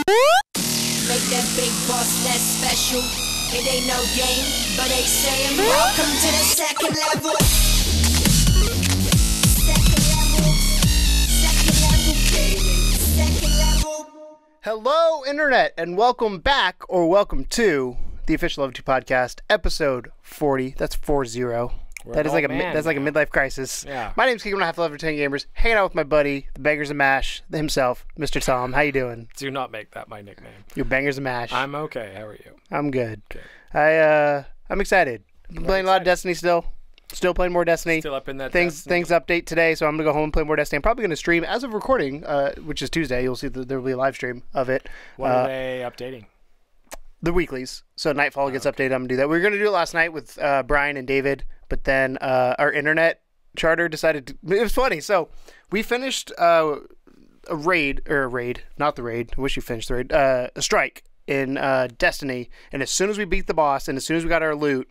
Make that big boss less special. It ain't no game, but they saying welcome to the second level. Second level. Hello, Internet, and welcome back, or welcome to the official Love 2 podcast, episode 40. That's 40. That is like a midlife crisis. Yeah. My name's Keegan, half Love 10 Gamers, hanging out with my buddy, the Bangers and Mash himself, Mr. Tom. How you doing? Do not make that my nickname. You're Bangers and Mash. I'm okay. How are you? I'm good. Okay. I'm excited. I'm playing a lot of Destiny still. Still playing more Destiny. Still up in that Things update today, so I'm gonna go home and play more Destiny. I'm probably gonna stream as of recording, which is Tuesday. You'll see that there will be a live stream of it. What are they updating? The weeklies. So Nightfall gets updated. I'm gonna do that. We were gonna do it last night with Brian and David, but then our internet charter decided to, it was funny. So we finished a raid. Not the raid. I wish you finished the raid. A strike in Destiny, and as soon as we beat the boss and as soon as we got our loot,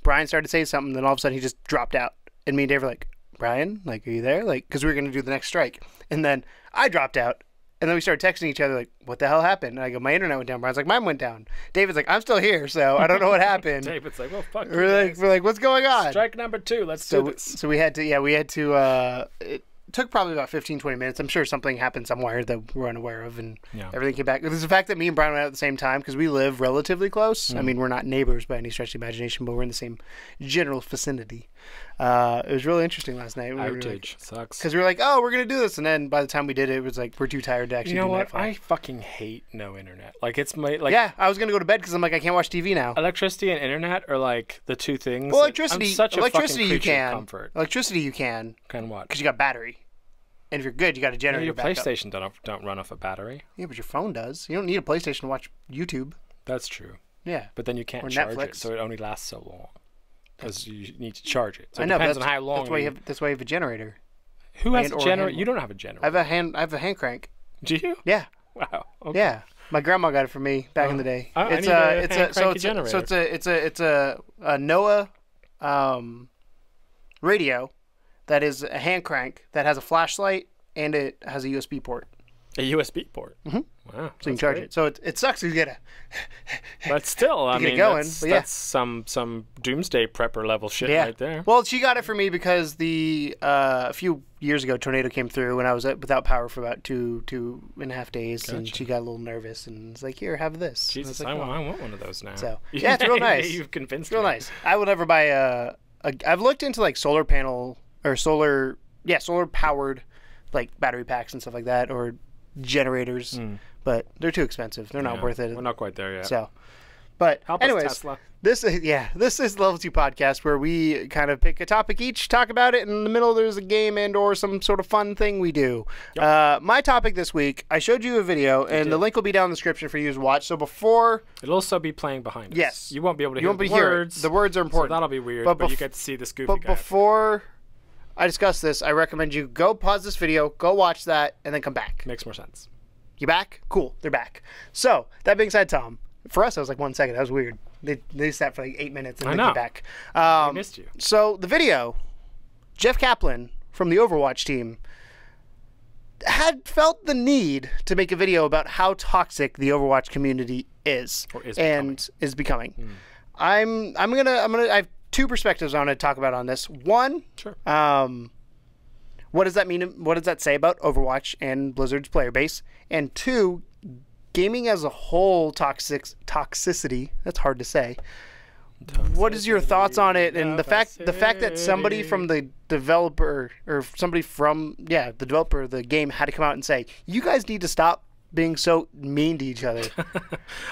Brian started to say something, then all of a sudden he just dropped out. And me and Dave were like, Brian, like, are you there? Like, because we were going to do the next strike. And then I dropped out. And then we started texting each other like, what the hell happened? And I go, my internet went down. Brian's like, mine went down. David's like, I'm still here, so I don't know what happened. David's like, well, fuck. We're like, what's going on? Strike number 2. Let's do this. So we had to, it took probably about 15, 20 minutes. I'm sure something happened somewhere that we're unaware of, and everything came back. There's the fact that me and Brian went out at the same time because we live relatively close. I mean, we're not neighbors by any stretch of the imagination, but we're in the same general vicinity. It was really interesting last night. Outage. Sucks. Because we were like, oh, we're going to do this. And then by the time we did it, it was like, we're too tired to actually do what? Nightfall. I fucking hate no internet. Like, it's my, like... Yeah, I was going to go to bed because I'm like, I can't watch TV now. Electricity and internet are like the two things. Well, electricity, I'm such a electricity fucking you creature of can. comfort. Electricity you can. Can what? Because you got battery. And if you're good, you got a generator Your backup. PlayStation don't run off a battery. Yeah, but your phone does. You don't need a PlayStation to watch YouTube. That's true. Yeah. But then you can't Or charge Netflix. it, so it only lasts so long. Because you need to charge it. So I it know, depends but on how long. that's why you have a generator. Who has a or a generator? hand- You don't have a generator. I have a hand crank. Do you? Yeah. Wow. Okay. Yeah. My grandma got it for me back in the day. I need a hand-cranky So it's a NOAA radio that is a hand crank that has a flashlight and it has a USB port. A USB port. Mm-hmm. Wow. So you can charge it. So it sucks if you get a... But still, I get it mean, going, but yeah. that's some doomsday prepper level shit right there. Well, she got it for me because a few years ago, tornado came through and I was without power for about two and a half days, and she got a little nervous and was like, "Here, have this." Jesus, I was like, I want one of those now. So yeah, it's real nice. You've convinced It's real me. nice. I will never buy I've looked into like solar panel or solar powered like battery packs and stuff like that, or generators, but they're too expensive. They're not worth it. We're not quite there yet. So, but Help us, anyways, Tesla. this is the Level 2 podcast where we kind of pick a topic each, talk about it, and in the middle there's a game and or some sort of fun thing we do. Yep. My topic this week, I showed you a video, and the link will be down in the description for you to watch. So before... It'll also be playing behind us. Yes. You won't be able to You hear won't the be hearing words. the words are important. So that'll be weird, But but you get to see this goofy But guy. before I discuss this, I recommend you go pause this video, go watch that, and then come back. Makes more sense. You back? Cool. They're back. So, that being said, Tom, for us, that was like 1 second. That was weird. They sat for like 8 minutes and then get back. I missed you. So, the video, Jeff Kaplan from the OverWatch team had felt the need to make a video about how toxic the Overwatch community is. Or is and is becoming. I have two perspectives I want to talk about on this. One, Sure. what does that mean? What does that say about Overwatch and Blizzard's player base? And two, gaming as a whole toxicity. That's hard to say. What is your thoughts on it? And the fact that somebody from the developer or somebody from the developer of the game had to come out and say, you guys need to stop being so mean to each other.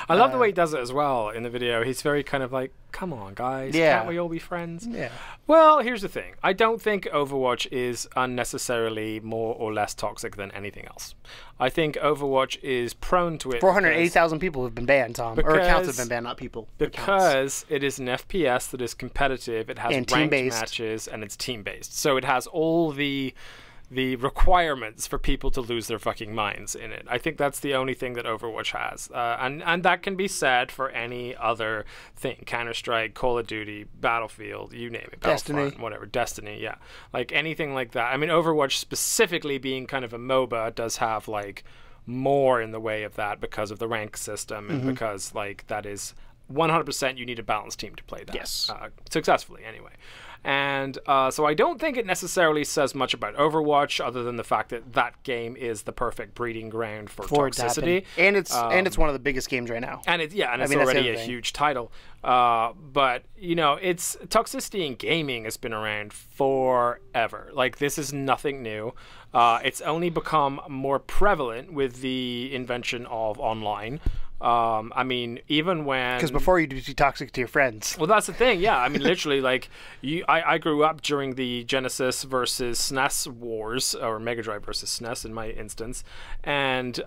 I love the way he does it as well in the video. He's very kind of like, come on, guys. Can't we all be friends? Yeah. Well, here's the thing. I don't think Overwatch is unnecessarily more or less toxic than anything else. I think Overwatch is prone to it. 480,000 people have been banned, Tom. Or accounts have been banned, not people. Because it is an FPS that is competitive. It has And ranked team-based. matches, and it's team-based. So it has all the requirements for people to lose their fucking minds in it. I think that's the only thing that Overwatch has. And that can be said for any other thing. Counter-Strike, Call of Duty, Battlefield, you name it. Destiny. Battlefront, whatever. Destiny, yeah. Like anything like that. I mean, Overwatch specifically being kind of a MOBA does have like more in the way of that because of the rank system and because like that is 100% you need a balanced team to play that. Yes. Successfully anyway. And so I don't think it necessarily says much about Overwatch other than the fact that that game is the perfect breeding ground for Toxicity. And it's one of the biggest games right now. And it's already a huge title. But you know, it's Toxicity in gaming has been around forever. Like this is nothing new. It's only become more prevalent with the invention of online. I mean, even when... Because before you do toxic to your friends. Well, that's the thing, yeah. I mean, literally, like, I grew up during the Genesis versus SNES wars, or Mega Drive versus SNES in my instance, and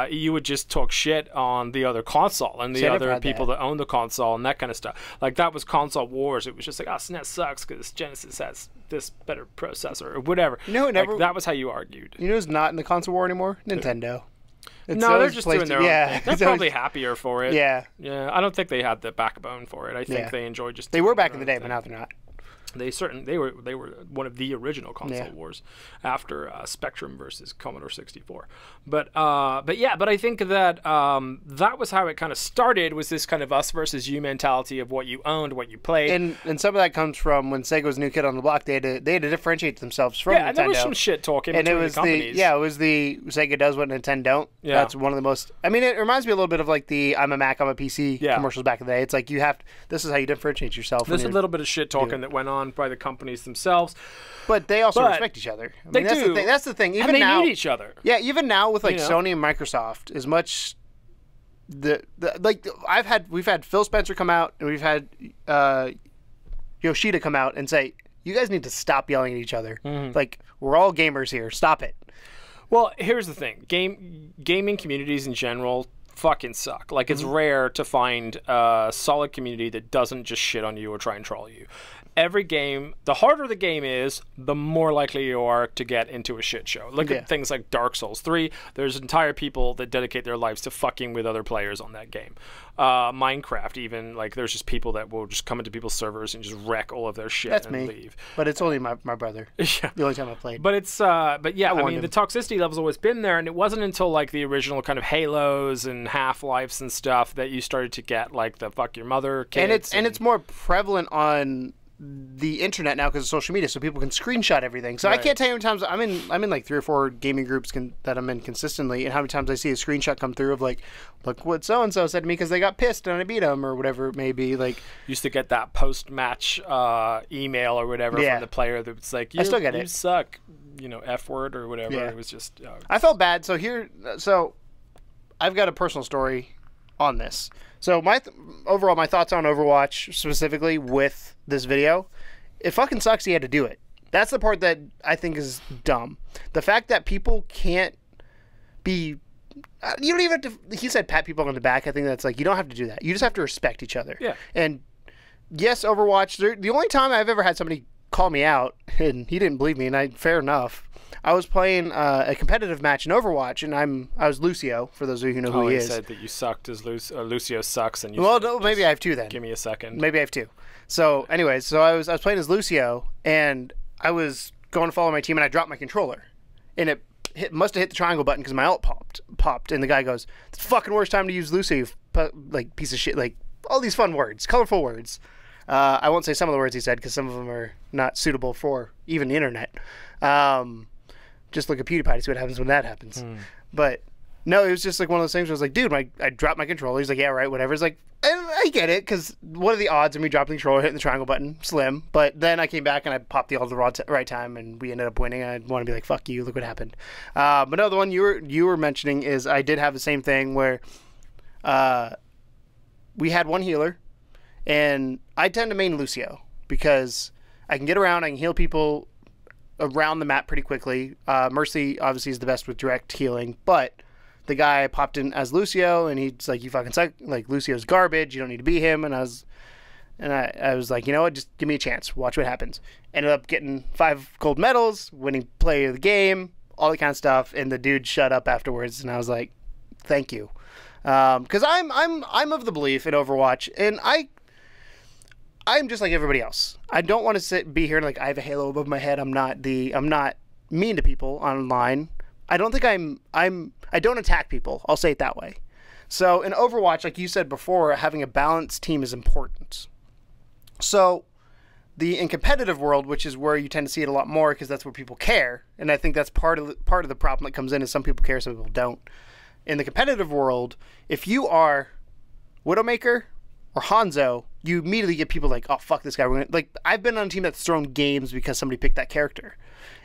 you would just talk shit on the other console and the other people that own the console and that kind of stuff. Like, that was console wars. It was just like, oh, SNES sucks because Genesis has this better processor or whatever. You know, like, that was how you argued. You know who's not in the console war anymore? Nintendo. No, they're just doing their own thing. They're probably happier for it. Yeah. Yeah, I don't think they had the backbone for it. I think they enjoyed just... They were back in the day, but now they're not. They were one of the original console wars after Spectrum versus Commodore 64. But I think that that was how it kind of started, was this kind of us versus you mentality of what you owned, what you played. And some of that comes from when Sega was New Kid on the Block. They had to differentiate themselves from Nintendo. And there was some shit talking between the companies. It was the Sega does what Nintendo don't. Yeah. That's one of the most... I mean, it reminds me a little bit of like the I'm a Mac, I'm a PC commercials back in the day. It's like this is how you differentiate yourself. There's a little bit of shit talking that went on by the companies themselves, but they also respect each other. I mean, that's the thing. Even and they now, need each other. Yeah, even now with like Sony and Microsoft, as much we've had Phil Spencer come out and we've had Yoshida come out and say, you guys need to stop yelling at each other. Like, we're all gamers here. Stop it. Well, here's the thing: gaming communities in general fucking suck. Like, it's rare to find a solid community that doesn't just shit on you or try and troll you. Every game, the harder the game is, the more likely you are to get into a shit show. Look at things like Dark Souls 3. There's entire people that dedicate their lives to fucking with other players on that game. Minecraft, even, like, there's just people that will just come into people's servers and just wreck all of their shit leave. But it's only my brother. The only time I played. But it's, I mean, the toxicity level's always been there, and it wasn't until, like, the original kind of Halos and Half-Lives and stuff that you started to get, like, the fuck your mother kids. And it's more prevalent on the internet now because of social media, so people can screenshot everything. So I can't tell you how many times I'm in like 3 or 4 gaming groups that I'm in consistently, and how many times I see a screenshot come through of like, look what so and so said to me because they got pissed and I beat them or whatever it may be. Like, used to get that post-match email or whatever from the player that's like, I still get it. You suck, F word or whatever. It was just. I felt bad. So I've got a personal story on this. So my thoughts on Overwatch specifically with this video, it fucking sucks he had to do it. That's the part that I think is dumb. The fact that people can't be... You don't even have to... He said pat people on the back. I think that's like, you don't have to do that. You just have to respect each other. Yeah. And yes, Overwatch, the only time I've ever had somebody call me out, and he didn't believe me, and fair enough... I was playing a competitive match in Overwatch, and I was Lucio, for those of you who know who he is. Said that you sucked as Lucio sucks, and you no, maybe I have 2 then. Give me a second. Maybe I have 2. So, anyways, I was playing as Lucio, and I was going to follow my team, and I dropped my controller, and it must have hit the triangle button because my ult popped, and the guy goes, "It's the fucking worst time to use Lucio, like piece of shit," like all these fun words, colorful words. I won't say some of the words he said because some of them are not suitable for even the internet. Just look at PewDiePie to see what happens when that happens. But no, it was just like one of those things where I was like, dude, I dropped my controller. He's like, yeah, right, whatever. It's like, I get it, because what are the odds of me dropping the controller, hitting the triangle button? Slim. But then I came back and I popped the ult at the right time, and we ended up winning. I want to be like, fuck you, look what happened. But no, the one you were mentioning is I did have the same thing where we had one healer, and I tend to main Lucio because I can get around, I can heal people around the map pretty quickly. Mercy obviously is the best with direct healing, but the guy popped in as Lucio, and he's like, "You fucking suck! Like, Lucio's garbage. You don't need to be him." And I was like, you know what? Just give me a chance. Watch what happens. Ended up getting 5 gold medals, winning player of the game, all that kind of stuff. And the dude shut up afterwards, and I was like, "Thank you," because I'm of the belief in Overwatch, and I'm just like everybody else. I don't want to be here and like I have a halo above my head. I'm not mean to people online. I don't think I I don't attack people. I'll say it that way. So in Overwatch, like you said before, having a balanced team is important. So in competitive world, which is where you tend to see it a lot more because that's where people care, and I think that's part of the problem that comes in is some people care, some people don't. In the competitive world, if you are Widowmaker or Hanzo, you immediately get people like, oh, fuck this guy. Like, I've been on a team that's thrown games because somebody picked that character.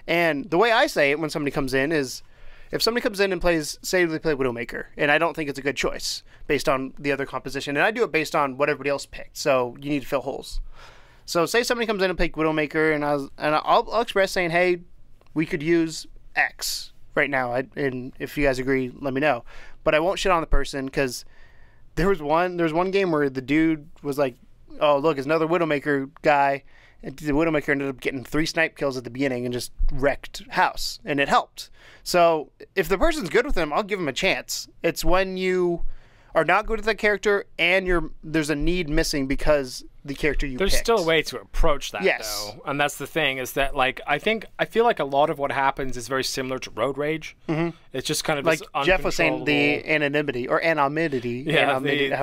And the way I say it when somebody comes in is, if somebody comes in and plays, say they play Widowmaker, and I don't think it's a good choice based on the other composition, and I do it based on what everybody else picked, so you need to fill holes. So say somebody comes in and picked Widowmaker, and I'll express saying, hey, we could use X right now, and if you guys agree, let me know. But I won't shit on the person, because there was one game where the dude was like, oh, look, it's another Widowmaker guy, and the Widowmaker ended up getting 3 snipe kills at the beginning and just wrecked house, and it helped. So if the person's good with him, I'll give him a chance. It's when you are not good at that character and there's a need missing because the character you There's picked. still a way to approach that, yes. though. And that's the thing, is that, like, I feel like a lot of what happens is very similar to road rage. Mm-hmm. It's just kind of like this Jeff was saying, the anonymity or anonymity. Yeah, anonymity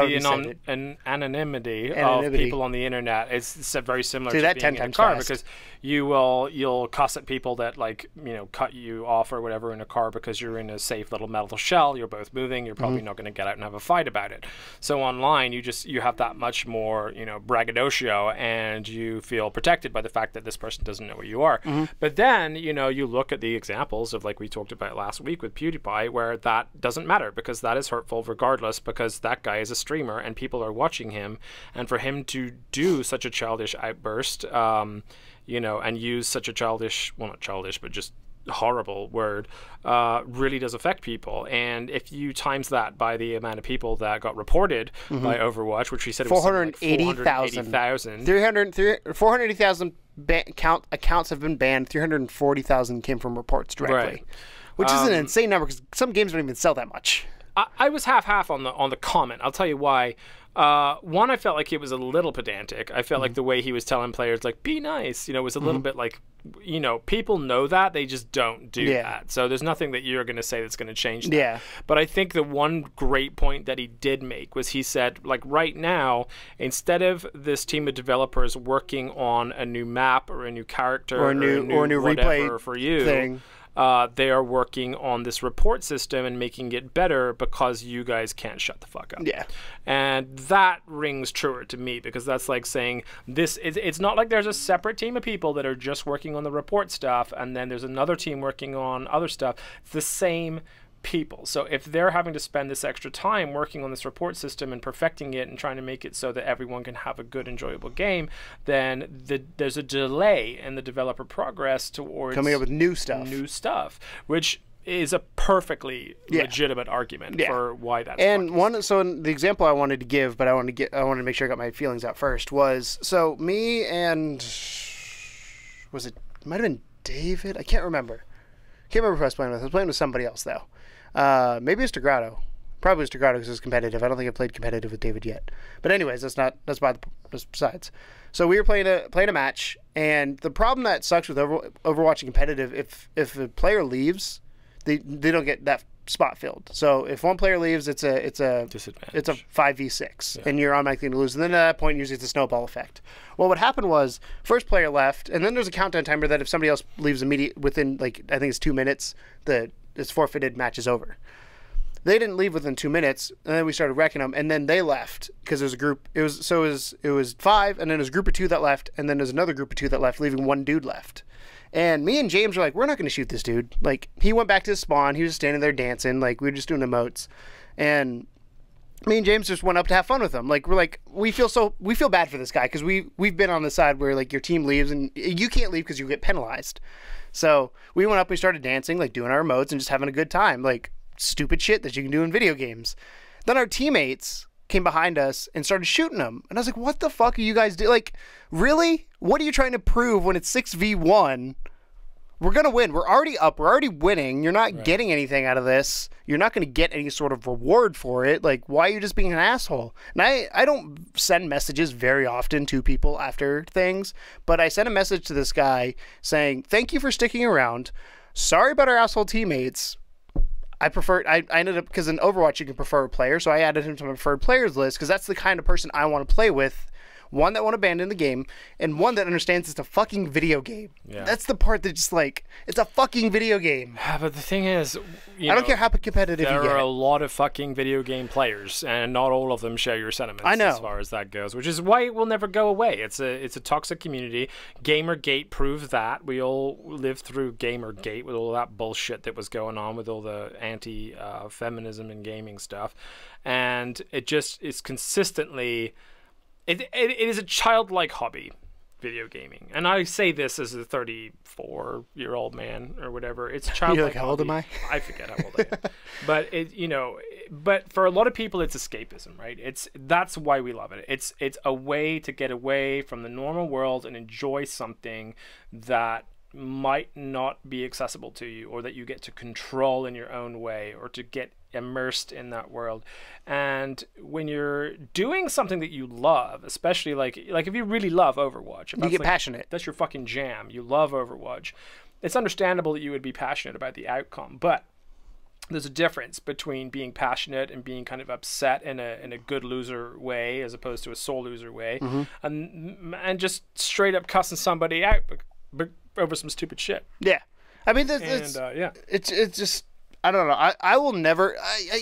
anonymity of people on the internet. It's very similar to that being 10 in a times car fast. Because you'll cuss at people that, like, cut you off or whatever in a car because you're in a safe little metal shell. You're both moving. You're probably not going to get out and have a fight about it. So online, you have that much more braggadocio, and you feel protected by the fact that this person doesn't know where you are. But then you look at the examples of, like we talked about last week with PewDiePie, where that doesn't matter because that is hurtful regardless, because that guy is a streamer and people are watching him, and for him to do such a childish outburst, and use such a not childish, but just horrible word, really does affect people. And if you times that by the amount of people that got reported by Overwatch, which we said it was 480,000. 480,000 accounts have been banned. 340,000 came from reports directly, right. Which is an insane number because some games don't even sell that much. I was half on the comment. I'll tell you why. One, I felt like it was a little pedantic. I felt like the way he was telling players, like, be nice, was a little bit like, people know that, they just don't do that. So there's nothing that you're going to say that's going to change that. Yeah. But I think the one great point that he did make was he said, like, right now, instead of this team of developers working on a new map or a new character or a new replay for you thing, they are working on this report system and making it better because you guys can't shut the fuck up. Yeah. And that rings truer to me, because that's like saying it's not like there's a separate team of people that are just working on the report stuff and then there's another team working on other stuff. It's the same people. So if they're having to spend this extra time working on this report system and perfecting it and trying to make it so that everyone can have a good, enjoyable game, then there's a delay in the developer progress towards coming up with new stuff, which is a perfectly legitimate argument for why that's so the example I wanted to give, but I wanted to make sure I got my feelings out first, was so me and might have been David, I can't remember who I was playing with. I was playing with somebody else though. Maybe it's Degrado. Probably it's Degrado because it's competitive. I don't think I've played competitive with David yet. But anyways, that's besides. So we were playing a match, and the problem that sucks with Overwatch competitive, if a player leaves, they don't get that spot filled. So if one player leaves, it's a disadvantage. It's a 5v6, and you're automatically going to lose. And then at that point, usually it's a snowball effect. Well, what happened was first player left, and then there's a countdown timer that if somebody else leaves within, like, I think it's 2 minutes, it's forfeited, match is over. They didn't leave within 2 minutes, and then we started wrecking them, and then they left because there's a group. It was 5, and then there's a group of 2 that left, and then there's another group of 2 that left, leaving 1 dude left. And me and James were like, we're not going to shoot this dude. Like, he went back to his spawn. He was standing there dancing. Like, we were just doing emotes. And me and James just went up to have fun with him. Like, we're like, we feel bad for this guy because we've been on the side where, like, your team leaves and you can't leave because you get penalized. So we went up, we started dancing, like, doing our emotes and just having a good time. Like, stupid shit that you can do in video games. Then our teammates came behind us and started shooting them. And I was like, what the fuck are you guys doing? Like, really? What are you trying to prove when it's 6v1? We're going to win. We're already up. We're already winning. You're not getting anything out of this. You're not going to get any sort of reward for it. Like, why are you just being an asshole? And I don't send messages very often to people after things, but I sent a message to this guy saying, thank you for sticking around. Sorry about our asshole teammates. I ended up, because in Overwatch you can prefer a player, so I added him to my preferred players list because that's the kind of person I want to play with. One that won't abandon the game, and one that understands it's a fucking video game. Yeah. That's the part that just like, it's a fucking video game. But the thing is, I don't care how competitive you there get. are a lot of fucking video game players, and not all of them share your sentiments. I know. As far as that goes, which is why it will never go away. It's a toxic community. Gamergate proves that. We all lived through Gamergate with all that bullshit that was going on with all the anti-feminism and gaming stuff, and it just is consistently. It is a childlike hobby, video gaming. And I say this as a 34-year-old man or whatever. It's a childlike You're like, how old am I? I forget how old I am. But but for a lot of people it's escapism, right? That's why we love it. It's a way to get away from the normal world and enjoy something that might not be accessible to you, or that you get to control in your own way, or to get immersed in that world. And when you're doing something that you love, especially like if you really love Overwatch, if You get passionate. That's your fucking jam. You love Overwatch. It's understandable that you would be passionate about the outcome, but there's a difference between being passionate and being kind of upset in a good loser way, as opposed to a sore loser way, and just straight up cussing somebody out over some stupid shit. Yeah, I mean, yeah, it's just, I don't know. I will never.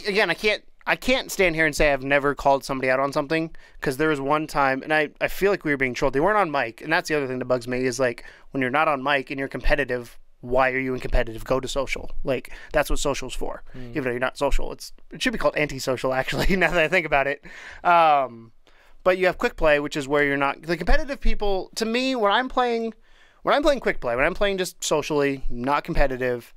Again, I can't stand here and say I've never called somebody out on something, because there was one time, and I feel like we were being trolled. They weren't on mic, and that's the other thing that bugs me is like, when you're not on mic and you're competitive, why are you in competitive? Go to social. Like, that's what social's for. Even though you're not social, it should be called anti-social, actually. Now that I think about it. But you have quick play, which is where you're not the competitive people. To me, when I'm playing quick play, when I'm playing just socially, not competitive,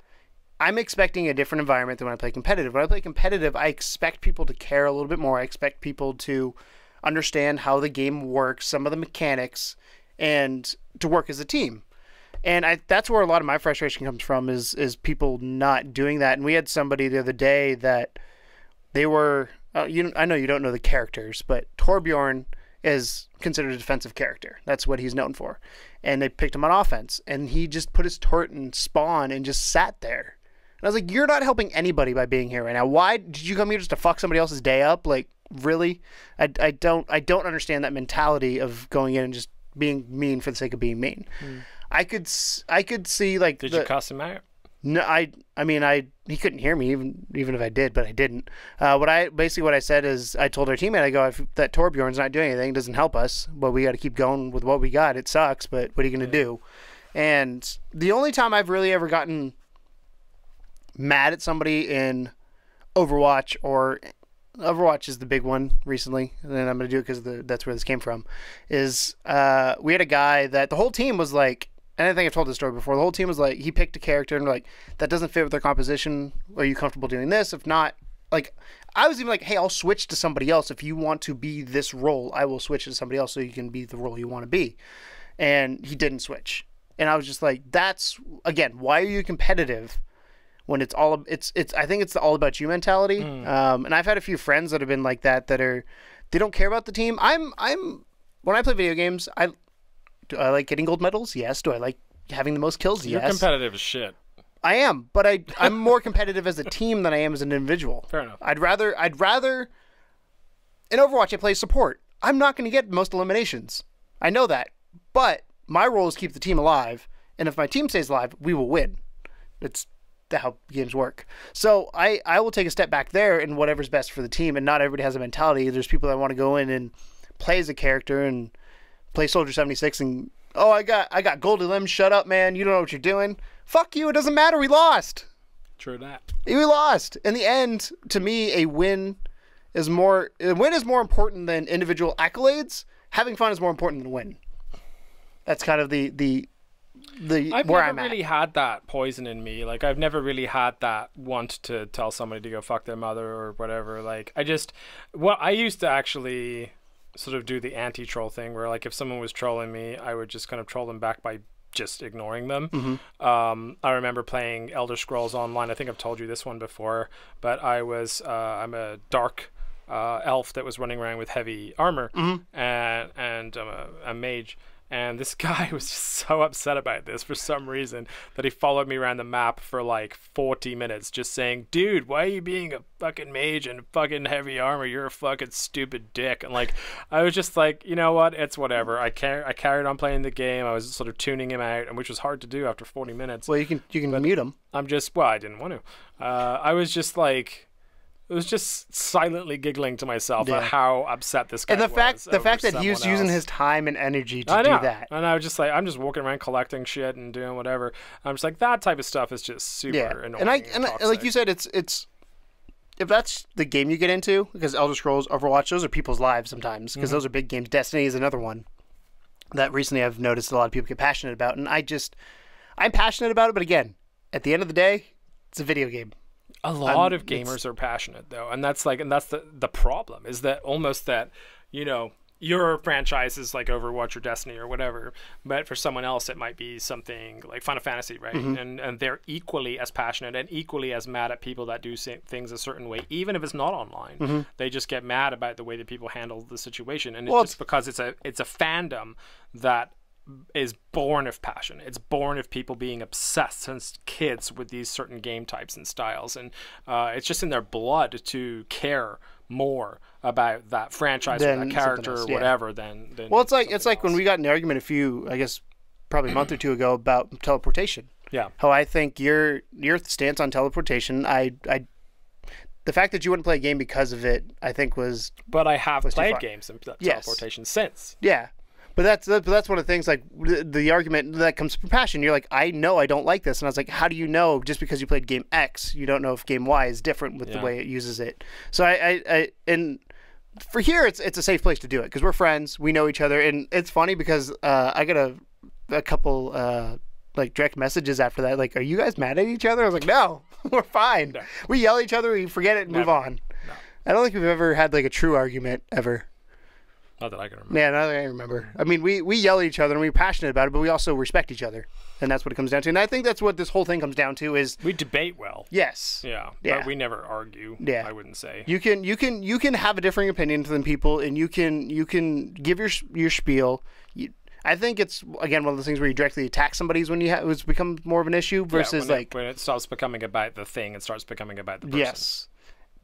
I'm expecting a different environment than when I play competitive. When I play competitive, I expect people to care a little bit more. I expect people to understand how the game works, some of the mechanics, and to work as a team. And that's where a lot of my frustration comes from, is people not doing that. And we had somebody the other day that they were, I know you don't know the characters, but Torbjorn is considered a defensive character. That's what he's known for. And they picked him on offense, and he just put his turret and spawn and just sat there. And I was like, you're not helping anybody by being here right now. Why did you come here just to fuck somebody else's day up? Like, really? I don't understand that mentality of going in and just being mean for the sake of being mean. I could see, like, did you cuss him out? No, I mean, he couldn't hear me even if I did, but I didn't. What I said is, I told our teammate, I go, if that Torbjorn's not doing anything, it doesn't help us, but we got to keep going with what we got. It sucks, but what are you going to do? And the only time I've really ever gotten mad at somebody in Overwatch, or Overwatch is the big one recently, and then I'm going to do it because that's where this came from, is we had a guy that the whole team was like, and I think I've told this story before, the whole team was like, he picked a character and like, that doesn't fit with their composition. Are you comfortable doing this? If not, like, I was even like, hey, I'll switch to somebody else. If you want to be this role, I will switch to somebody else so you can be the role you want to be. And he didn't switch. And I was just like, that's, again, why are you competitive when it's all, I think it's the all about you mentality. And I've had a few friends that have been like that they don't care about the team. When I play video games, do I like getting gold medals? Yes. Do I like having the most kills? You're yes. competitive as shit. I am, but I'm more competitive as a team than I am as an individual. Fair enough. I'd rather in Overwatch I play support. I'm not going to get most eliminations. I know that, but my role is keep the team alive, and if my team stays alive, we will win. It's how games work. So I will take a step back there in whatever's best for the team, and not everybody has a mentality. There's people that want to go in and play as a character and play Soldier 76 and, oh, I got Goldie Lim, shut up, man, you don't know what you're doing. Fuck you, it doesn't matter, we lost. True that. We lost. In the end, to me, a win is more important than individual accolades. Having fun is more important than a win. That's kind of the I've where never I'm at. really had that poison in me. Like, I've never really had that want to tell somebody to go fuck their mother or whatever. Like, I used to actually sort of do the anti-troll thing where, like, if someone was trolling me, I would just kind of troll them back by just ignoring them. I remember playing Elder Scrolls Online. I think I've told you this one before, but I'm a dark elf that was running around with heavy armor, and I'm a mage. And this guy was just so upset about this for some reason that he followed me around the map for like 40 minutes just saying, dude, why are you being a fucking mage in fucking heavy armor? You're a fucking stupid dick. And like, I was just like, you know what? It's whatever. I carried on playing the game. I was sort of tuning him out, and which was hard to do after 40 minutes. Well, you can mute him. I didn't want to. I was just like, it was just silently giggling to myself at how upset this guy was. And the fact that he was using his time and energy to do that. And I was just like, I'm just walking around collecting shit and doing whatever. I'm just like, that type of stuff is just super annoying. And like you said, it's if that's the game you get into, because Elder Scrolls, Overwatch, those are people's lives sometimes, because those are big games. Destiny is another one that recently I've noticed a lot of people get passionate about, and I'm passionate about it, but again, at the end of the day, it's a video game. A lot of gamers are passionate though, and that's the problem, is that almost that, you know, your franchise is like Overwatch or Destiny or whatever, but for someone else it might be something like Final Fantasy, right? And they're equally as passionate and equally as mad at people that do things a certain way, even if it's not online. They just get mad about the way that people handle the situation, and it's just because it's a fandom that is born of passion. It's born of people being obsessed since kids with these certain game types and styles, and it's just in their blood to care more about that franchise or that character or whatever than well, it's like when we got in the argument probably a month or two ago about teleportation. Yeah, how I think your stance on teleportation, the fact that you wouldn't play a game because of it, I think was. But I have played games in teleportation since. Yeah. But that's one of the things, like, the argument that comes from passion. You're like, I know I don't like this. And I was like, how do you know just because you played game X, you don't know if game Y is different with the way it uses it? So and for here, it's a safe place to do it because we're friends. We know each other. And it's funny because I got a couple like direct messages after that. Like, are you guys mad at each other? I was like, no, we're fine. No. We yell at each other, we forget it and move on. No. I don't think we've ever had like a true argument ever. Not that I can remember. Yeah, not that I remember. I mean, we yell at each other and we're passionate about it, but we also respect each other. And that's what it comes down to. And I think that's what this whole thing comes down to is... We debate well. Yes. Yeah. But we never argue, I wouldn't say. You can have a differing opinion than people, and you can give your spiel. I think it's, again, one of those things where you directly attack somebody when it's become more of an issue versus when it starts becoming about the thing, it starts becoming about the person. Yes.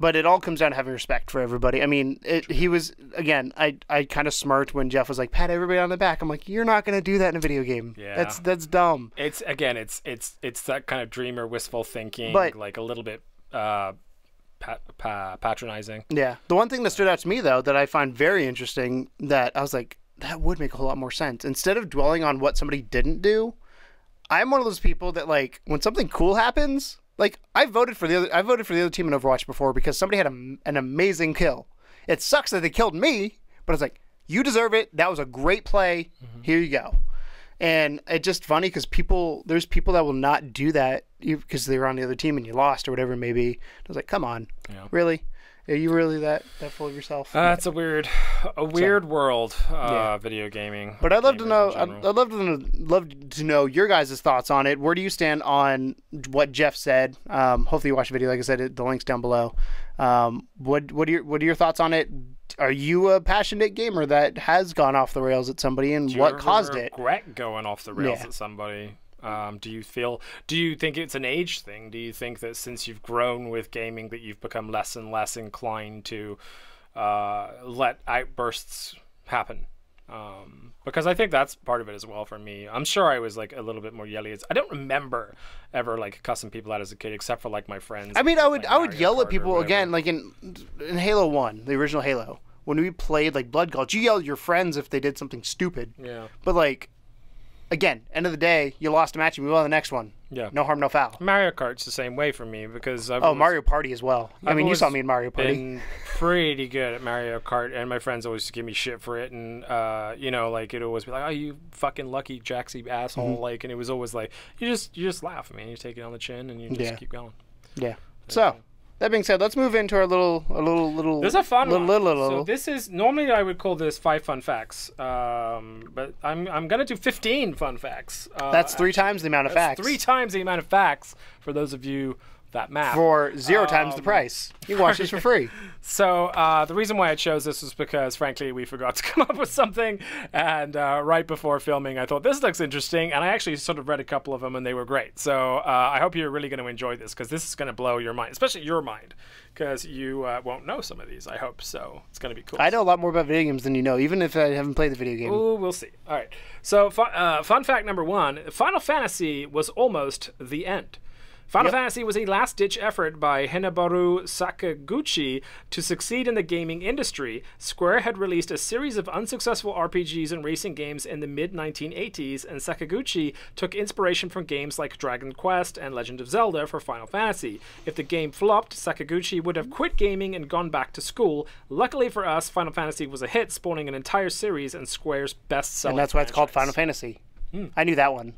But it all comes down to having respect for everybody. I mean, he was, again, I kind of smirked when Jeff was like, pat everybody on the back. I'm like, you're not going to do that in a video game. Yeah. That's dumb. It's that kind of dreamer, wistful thinking, but, like a little bit patronizing. Yeah. The one thing that stood out to me, though, that I find very interesting, that I was like, that would make a whole lot more sense. Instead of dwelling on what somebody didn't do, I'm one of those people that, like, when something cool happens... Like, I voted for the other team in Overwatch before because somebody had an amazing kill. It sucks that they killed me, but it's like, you deserve it. That was a great play. Here you go. And it's just funny because there's people that will not do that because they were on the other team and you lost or whatever it may be. I was like, come on, really? Are you really that full of yourself? It's a weird world, video gaming. But I'd love to know. I'd love to know your guys' thoughts on it. Where do you stand on what Jeff said? Hopefully you watch the video. Like I said, the link's down below. What are your thoughts on it? Are you a passionate gamer that has gone off the rails at somebody, and what caused it? Regret going off the rails at somebody? Do you think it's an age thing? Do you think that since you've grown with gaming that you've become less and less inclined to let outbursts happen? Because I think that's part of it as well for me. I'm sure I was like a little bit more yelly. I don't remember ever like cussing people out as a kid, except for like my friends. I mean, I would yell at people again, like in Halo 1, the original Halo. When we played like Blood Gulch, you yell at your friends if they did something stupid. Yeah. But like, again, end of the day, you lost a match and we won the next one. Yeah. No harm, no foul. Mario Kart's the same way for me because Mario Party as well. I mean, you saw me in Mario Party. Been pretty good at Mario Kart, and my friends always give me shit for it, and like it'd always be like, "Oh, you fucking lucky Jaxie asshole!" Like, and it was always like, you just laugh, man. You take it on the chin and you just keep going. Yeah. So. That being said, let's move into our little. There's a fun one. So this is normally I would call this 5 fun facts, but I'm gonna do 15 fun facts. That's 3 times the amount of facts. 3 times the amount of facts for those of you that map. For 0 times the price. You can watch this for free. So the reason why I chose this was because, frankly, we forgot to come up with something. And right before filming, I thought, this looks interesting. And I actually sort of read a couple of them, and they were great. So I hope you're really going to enjoy this, because this is going to blow your mind, especially your mind, because you won't know some of these, I hope. So it's going to be cool. I know a lot more about video games than you know, even if I haven't played the video game. Ooh, we'll see. All right. So fun fact number 1, Final Fantasy was almost the end. Final Fantasy was a last-ditch effort by Hinabaru Sakaguchi to succeed in the gaming industry. Square had released a series of unsuccessful RPGs and racing games in the mid-1980s, and Sakaguchi took inspiration from games like Dragon Quest and Legend of Zelda for Final Fantasy. If the game flopped, Sakaguchi would have quit gaming and gone back to school. Luckily for us, Final Fantasy was a hit, spawning an entire series and Square's best-selling And that's why it's called Final Fantasy. I knew that one.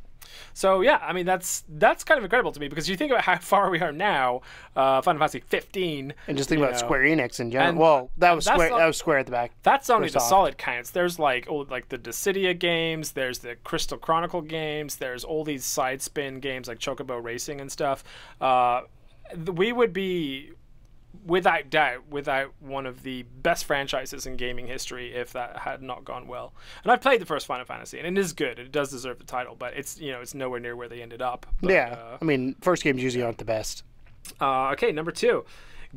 So yeah, I mean that's kind of incredible to me, because you think about how far we are now, Final Fantasy 15, and just think about Square Enix in general. Well, that was Square. That was Square at the back. That's only the solid counts. There's like the Dissidia games. There's the Crystal Chronicle games. There's all these side spin games like Chocobo Racing and stuff. We would be, without doubt, without one of the best franchises in gaming history if that had not gone well. And I've played the first Final Fantasy, and it is good. It does deserve the title, but it's it's nowhere near where they ended up. But, I mean, first games usually aren't the best. Okay, number 2.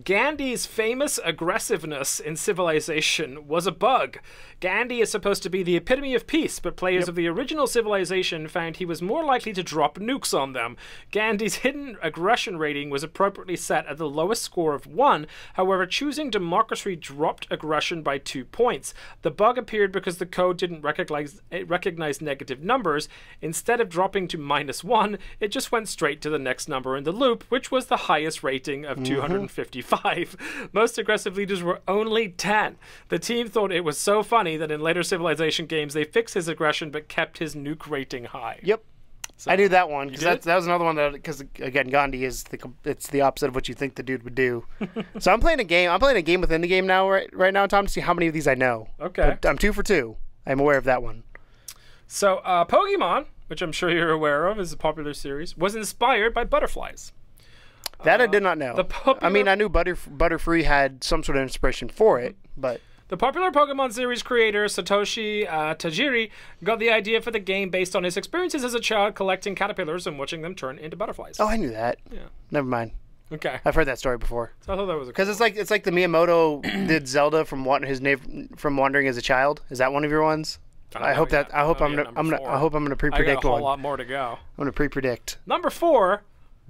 Gandhi's famous aggressiveness in Civilization was a bug. Gandhi is supposed to be the epitome of peace, but players of the original Civilization found he was more likely to drop nukes on them. Gandhi's hidden aggression rating was appropriately set at the lowest score of 1. However, choosing democracy dropped aggression by 2 points. The bug appeared because the code didn't recognize negative numbers. Instead of dropping to -1, it just went straight to the next number in the loop, which was the highest rating of 255. Most aggressive leaders were only 10. The team thought it was so funny that in later Civilization games they fixed his aggression but kept his nuke rating high. Yep. So, I knew that one, because that was another one because again, Gandhi is the opposite of what you think the dude would do. So I'm playing a game. I'm playing a game within the game now, right now, Tom, to see how many of these I know. Okay. But I'm 2 for 2. I'm aware of that one. So Pokemon, which I'm sure you're aware of, is a popular series, was inspired by butterflies. That I did not know. I mean, I knew Butterfree had some sort of inspiration for it, but... The popular Pokemon series creator Satoshi Tajiri got the idea for the game based on his experiences as a child collecting caterpillars and watching them turn into butterflies. Oh, I knew that. Yeah. Never mind. Okay. I've heard that story before. So I thought that was because it's like the Miyamoto did Zelda from wandering as a child. Is that one of your ones? I hope I'm gonna pre-predict I got a whole one. lot more to go. I'm gonna pre-predict. Number 4.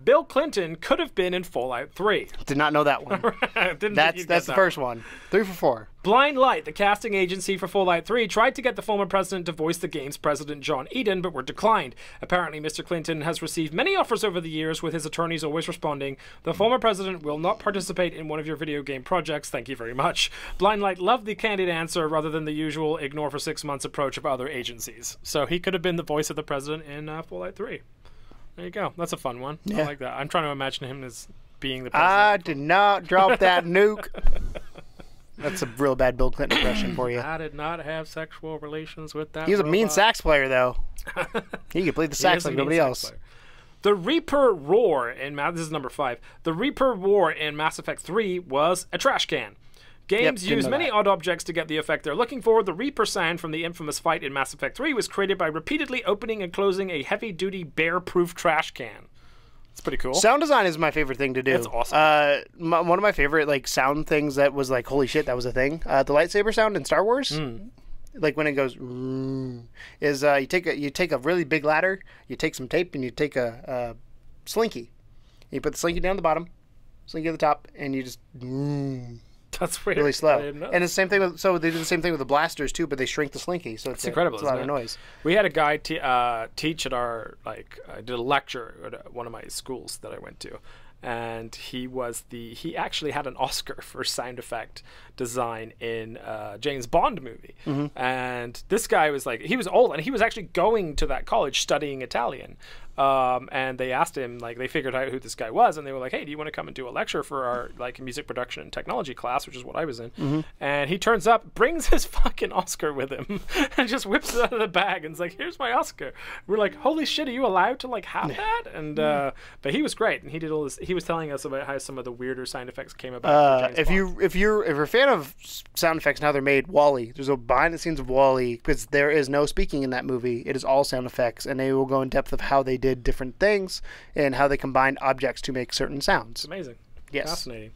Bill Clinton could have been in Fallout 3. Did not know that one. That's the first one. 3 for 4. Blind Light, the casting agency for Fallout 3, tried to get the former president to voice the game's president, John Eden, but were declined. Apparently, Mr. Clinton has received many offers over the years, with his attorneys always responding, "The former president will not participate in one of your video game projects. Thank you very much." Blind Light loved the candid answer rather than the usual ignore for 6 months approach of other agencies. So he could have been the voice of the president in Fallout 3. There you go. That's a fun one. Yeah. I like that. I'm trying to imagine him as being the president. I did not drop that nuke. That's a real bad Bill Clinton impression for you. I did not have sexual relations with that He was robot. a mean sax player, though. He could play the sax like nobody else. Player. The Reaper Roar in this is number 5. The Reaper Roar in Mass Effect 3 was a trash can. Games use many odd objects to get the effect they're looking for. The Reaper sound from the infamous fight in Mass Effect 3 was created by repeatedly opening and closing a heavy-duty bear-proof trash can. It's pretty cool. Sound design is my favorite thing to do. It's awesome. One of my favorite sound things that was like, holy shit, that was a thing. The lightsaber sound in Star Wars, like when it goes, is you take a really big ladder, you take some tape, and you take a slinky. You put the slinky down the bottom, slinky at the top, and you just. That's weird. Really slow. And it's the same thing with, so they do the same thing with the blasters too, but they shrink the slinky, so it's incredible. It's a lot of noise. We had a guy teach at our I did a lecture at one of my schools that I went to, and he actually had an Oscar for sound effect design in a James Bond movie. And this guy was he was old, and he was actually going to that college studying Italian. and they asked him, like, they figured out who this guy was, and they were like, hey, do you want to come and do a lecture for our like music production and technology class, which is what I was in. And he turns up, brings his fucking Oscar with him, and just whips it out of the bag and is like, here's my Oscar. We're like, holy shit, are you allowed to like have that? And but he was great, and he did all this. He was telling us about how some of the weirder sound effects came about. If you're a fan of sound effects and how they're made, Wall-E, there's a behind the scenes of Wall-E, because there is no speaking in that movie. It is all sound effects, and they will go in depth of how they did different things and how they combined objects to make certain sounds. It's amazing. Yes. Fascinating.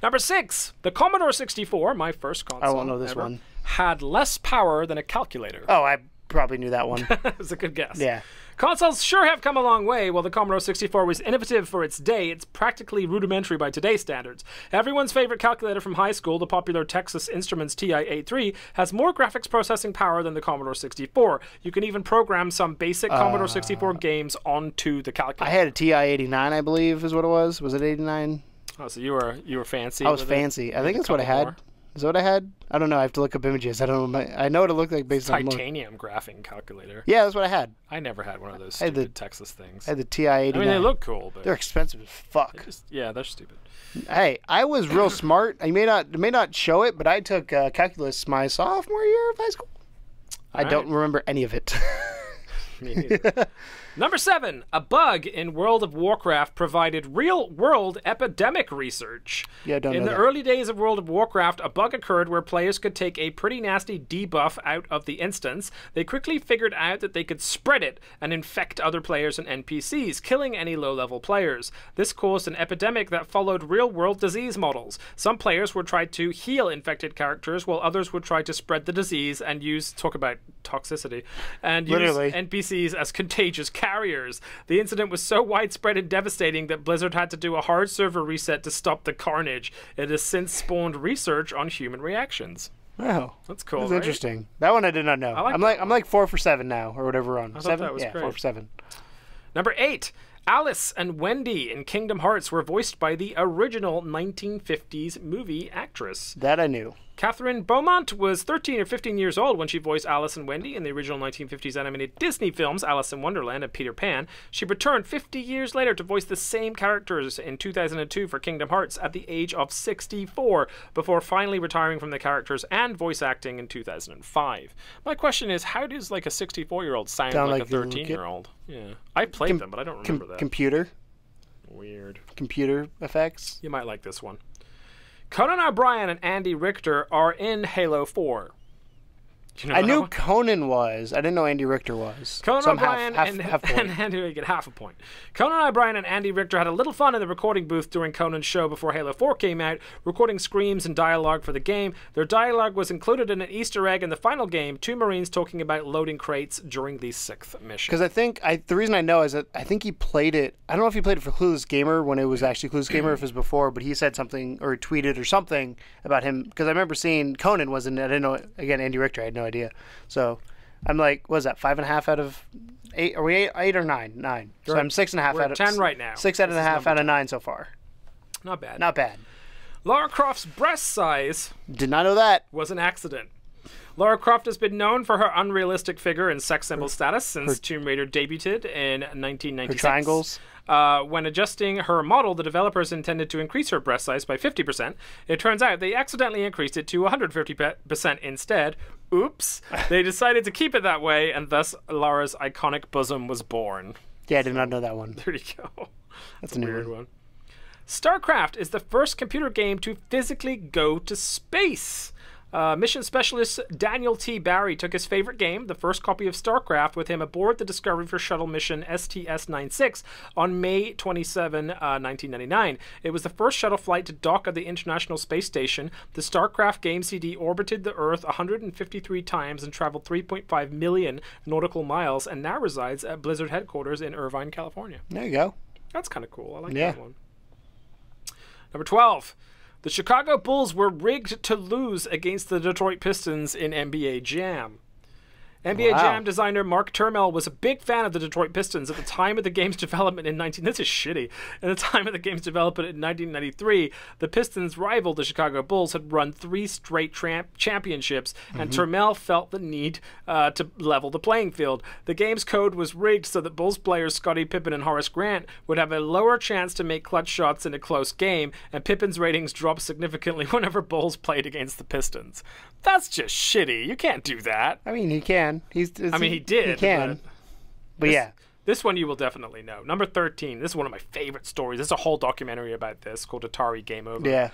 Number 6, the Commodore 64, my first console. I won't know this ever, one. had less power than a calculator. Oh, I probably knew that one. It was a good guess. Yeah. Consoles sure have come a long way. While the Commodore 64 was innovative for its day, it's practically rudimentary by today's standards. Everyone's favorite calculator from high school, the popular Texas Instruments TI-83, has more graphics processing power than the Commodore 64. You can even program some basic Commodore 64 games onto the calculator. I had a TI-89, I believe, is what it was. Was it 89? Oh, so you were fancy. I was fancy. I think that's what I had. Is that what I had? I don't know. I have to look up images. I don't know. I know what it looked like based on titanium graphing calculator. Yeah, that's what I had. I never had one of those stupid Texas things. I had the TI-89. I mean, they look cool, but they're expensive as fuck. They're stupid. Hey, I was real smart. I may not show it, but I took calculus my sophomore year of high school. I don't remember any of it. Me neither. Number 7, a bug in World of Warcraft provided real-world epidemic research. Yeah, I don't know In the early days of World of Warcraft, a bug occurred where players could take a pretty nasty debuff out of the instance. They quickly figured out that they could spread it and infect other players and NPCs, killing any low-level players. This caused an epidemic that followed real-world disease models. Some players would try to heal infected characters, while others would try to spread the disease and talk about toxicity, and use NPCs as contagious carriers. The incident was so widespread and devastating that Blizzard had to do a hard server reset to stop the carnage. It has since spawned research on human reactions. Wow, that's cool. That's interesting. That one I did not know. I'm like 4 for 7 now, or whatever we're on. I 7. That was yeah, great. 4 for 7. Number 8. Alice and Wendy in Kingdom Hearts were voiced by the original 1950s movie actress. That I knew. Catherine Beaumont was 13 or 15 years old when she voiced Alice and Wendy in the original 1950s animated Disney films Alice in Wonderland and Peter Pan. She returned 50 years later to voice the same characters in 2002 for Kingdom Hearts at the age of 64, before finally retiring from the characters and voice acting in 2005. My question is, how does like a 64-year-old sound like a 13-year-old? Yeah, I played them, but I don't remember that. Computer. Weird. Computer effects. You might like this one. Conan O'Brien and Andy Richter are in Halo 4. Do you know I knew Conan was. I didn't know Andy Richter was. Conan O'Brien and Andy, you get half a point. Conan O'Brien and Andy Richter had a little fun in the recording booth during Conan's show before Halo 4 came out, recording screams and dialogue for the game. Their dialogue was included in an Easter egg in the final game, 2 Marines talking about loading crates during the 6th mission. Because I think, the reason I know is that I think he played it, I don't know if he played it for Clueless Gamer when it was actually Clueless Gamer, if it was before, but he said something, or tweeted or something about him, because I remember seeing Conan was in it. I didn't know, again, Andy Richter, I had no idea. So I'm like, what is that, 5.5 out of 8? Are we 8 or 9? 9. So I'm 6.5 out of 10 right now. 6.5 out of 9 so far. Not bad. Not bad. Lara Croft's breast size did not know that. Was an accident. Lara Croft has been known for her unrealistic figure and sex symbol status since Tomb Raider debuted in 1996. Her triangles. When adjusting her model, the developers intended to increase her breast size by 50%. It turns out they accidentally increased it to 150% instead. Oops. They decided to keep it that way, and thus Lara's iconic bosom was born. Yeah, I did not know that one. There you go. That's a weird one. StarCraft is the first computer game to physically go to space. Mission specialist Daniel T. Barry took his favorite game, the first copy of StarCraft, with him aboard the Discovery for shuttle mission STS-96 on May 27, 1999. It was the first shuttle flight to dock at the International Space Station. The StarCraft game CD orbited the Earth 153 times and traveled 3.5 million nautical miles, and now resides at Blizzard headquarters in Irvine, California. There you go. That's kind of cool. I like that one. Number 12. The Chicago Bulls were rigged to lose against the Detroit Pistons in NBA Jam. NBA Wow. Jam designer Mark Turmel was a big fan of the Detroit Pistons at the time of the game's development in This is shitty. At the time of the game's development in 1993, the Pistons' rival, the Chicago Bulls, had run 3 straight championships, and Turmel felt the need to level the playing field. The game's code was rigged so that Bulls players Scottie Pippen and Horace Grant would have a lower chance to make clutch shots in a close game, and Pippen's ratings dropped significantly whenever Bulls played against the Pistons. That's just shitty. You can't do that. I mean, he can. He did. He can. But yeah. This one you will definitely know. Number 13. This is one of my favorite stories. There's a whole documentary about this called Atari Game Over. Yeah.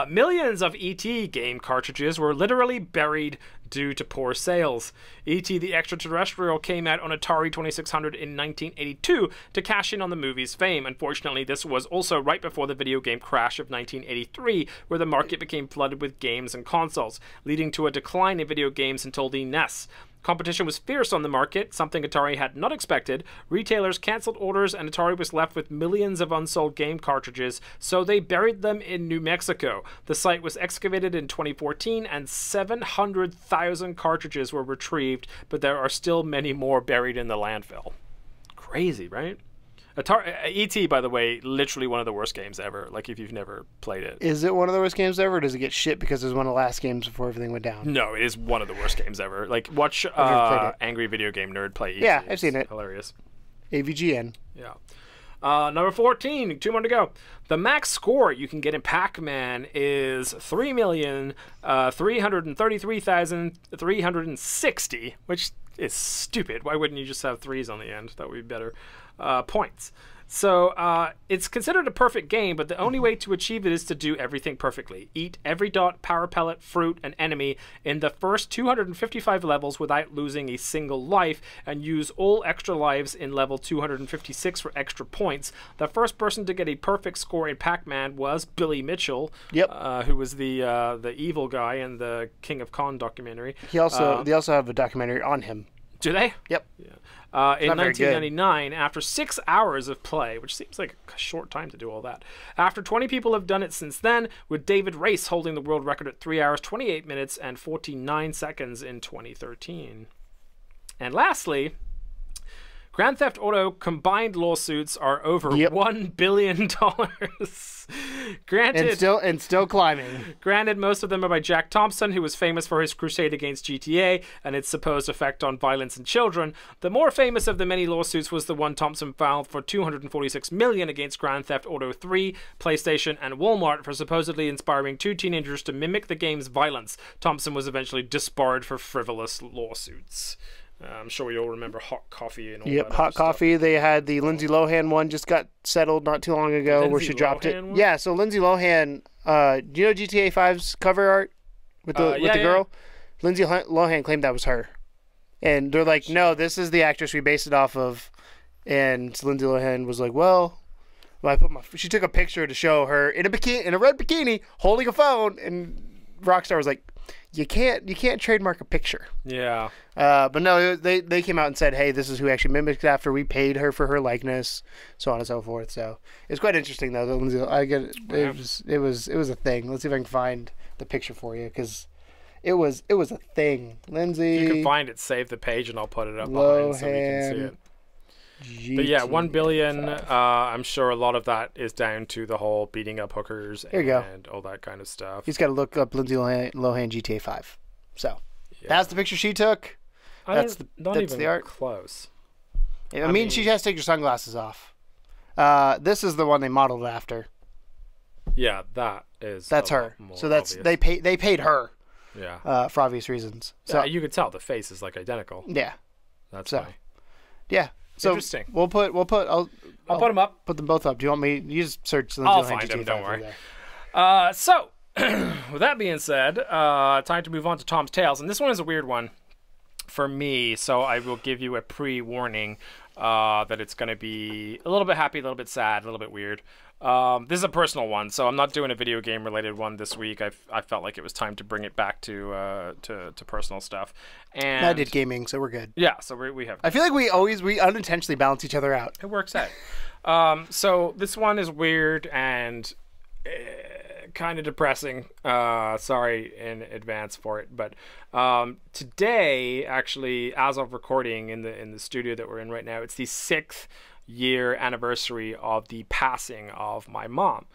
Millions of E.T. game cartridges were literally buried due to poor sales. E.T. the Extraterrestrial came out on Atari 2600 in 1982 to cash in on the movie's fame. Unfortunately, this was also right before the video game crash of 1983, where the market became flooded with games and consoles, leading to a decline in video games until the NES. Competition was fierce on the market, something Atari had not expected. Retailers canceled orders, and Atari was left with millions of unsold game cartridges, so they buried them in New Mexico. The site was excavated in 2014, and 700,000 cartridges were retrieved, but there are still many more buried in the landfill. Crazy, right? E.T., by the way, literally one of the worst games ever, like if you've never played it. Is it one of the worst games ever, or does it get shit because it was one of the last games before everything went down? No, it is one of the worst games ever. Like, watch Angry Video Game Nerd play E.T. Yeah, I've seen it. Hilarious. AVGN. Yeah. Number 14, 2 more to go. The max score you can get in Pac-Man is 3,333,360, which is stupid. Why wouldn't you just have 3s on the end? That would be better. Points. So it's considered a perfect game, but the only way to achieve it is to do everything perfectly. Eat every dot, power pellet, fruit, and enemy in the first 255 levels without losing a single life, and use all extra lives in level 256 for extra points. The first person to get a perfect score in Pac-Man was Billy Mitchell, who was the evil guy in the King of Kong documentary. They also have a documentary on him. Do they? Yep. Yeah. In 1999, after 6 hours of play, which seems like a short time to do all that, after 20 people have done it since then, with David Race holding the world record at 3 hours, 28 minutes, and 49 seconds in 2013. And lastly, Grand Theft Auto combined lawsuits are over $1 billion. Granted, and still climbing. Granted, most of them are by Jack Thompson, who was famous for his crusade against GTA and its supposed effect on violence and children. The more famous of the many lawsuits was the one Thompson filed for $246 million against Grand Theft Auto 3, PlayStation, and Walmart for supposedly inspiring 2 teenagers to mimic the game's violence. Thompson was eventually disbarred for frivolous lawsuits. I'm sure we all remember Hot Coffee and all that. Yep, Hot Coffee. They had the Lindsay Lohan one just got settled not too long ago where she dropped it. One? Yeah, so Lindsay Lohan, do you know GTA 5's cover art with the girl? Lindsay Lohan claimed that was her. And they're like, no, this is the actress we based it off of. And Lindsay Lohan was like, well, she took a picture to show her in a red bikini holding a phone, and Rockstar was like, you can't trademark a picture. Yeah. But no, they came out and said, hey, this is who actually mimicked it after we paid her for her likeness, so on and so forth. So it's quite interesting though. I get it. It was a thing. Let's see if I can find the picture for you, because it was a thing. Lindsay, if you can find it, save the page and I'll put it up behind so we can see it. But yeah, 1 billion. I'm sure a lot of that is down to the whole beating up hookers and all that kind of stuff. He's got to look up Lindsay Lohan GTA 5. So that's the picture she took. That's the art. Close. I mean, she has to take her sunglasses off. This is the one they modeled after. Yeah, that's her. So that's obvious. They paid her. Yeah. For obvious reasons. So you could tell the face is like identical. Yeah. That's why. Yeah. So interesting. I'll put them up. Put them both up. Do you want me? You just search Lindsay I'll Lohan find GTA them. Don't worry. So, with that being said, time to move on to Tom's Tales, and this one is a weird one for me. So I will give you a pre-warning that it's going to be a little bit happy, a little bit sad, a little bit weird. This is a personal one, so I'm not doing a video game related one this week. I felt like it was time to bring it back to personal stuff. And I did gaming, so we're good. Yeah, so we have. I feel like we unintentionally balance each other out. It works out. So this one is weird and kind of depressing. Sorry in advance for it, but today, actually, as of recording in the studio that we're in right now, it's the 6th year anniversary of the passing of my mom.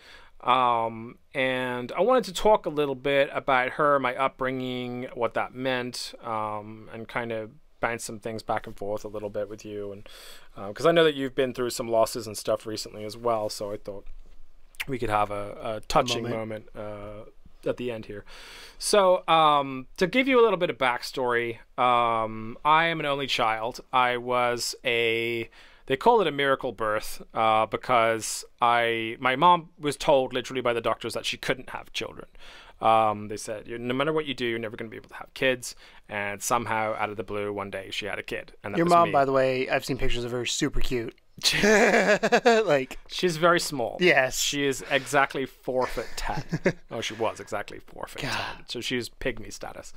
And I wanted to talk a little bit about her, my upbringing, what that meant, and kind of bounce some things back and forth a little bit with you, and because I know that you've been through some losses and stuff recently as well, so I thought we could have a touching moment at the end here. So to give you a little bit of backstory, I am an only child. I was they call it a miracle birth because my mom was told literally by the doctors that she couldn't have children. They said, no matter what you do, you're never going to be able to have kids. And somehow, out of the blue, one day she had a kid. And that Your was mom, me. by the way, I've seen pictures of her, super cute. Like, she's very small. Yes. She is exactly 4'10". Oh, she was exactly 4'10". So she's pygmy status.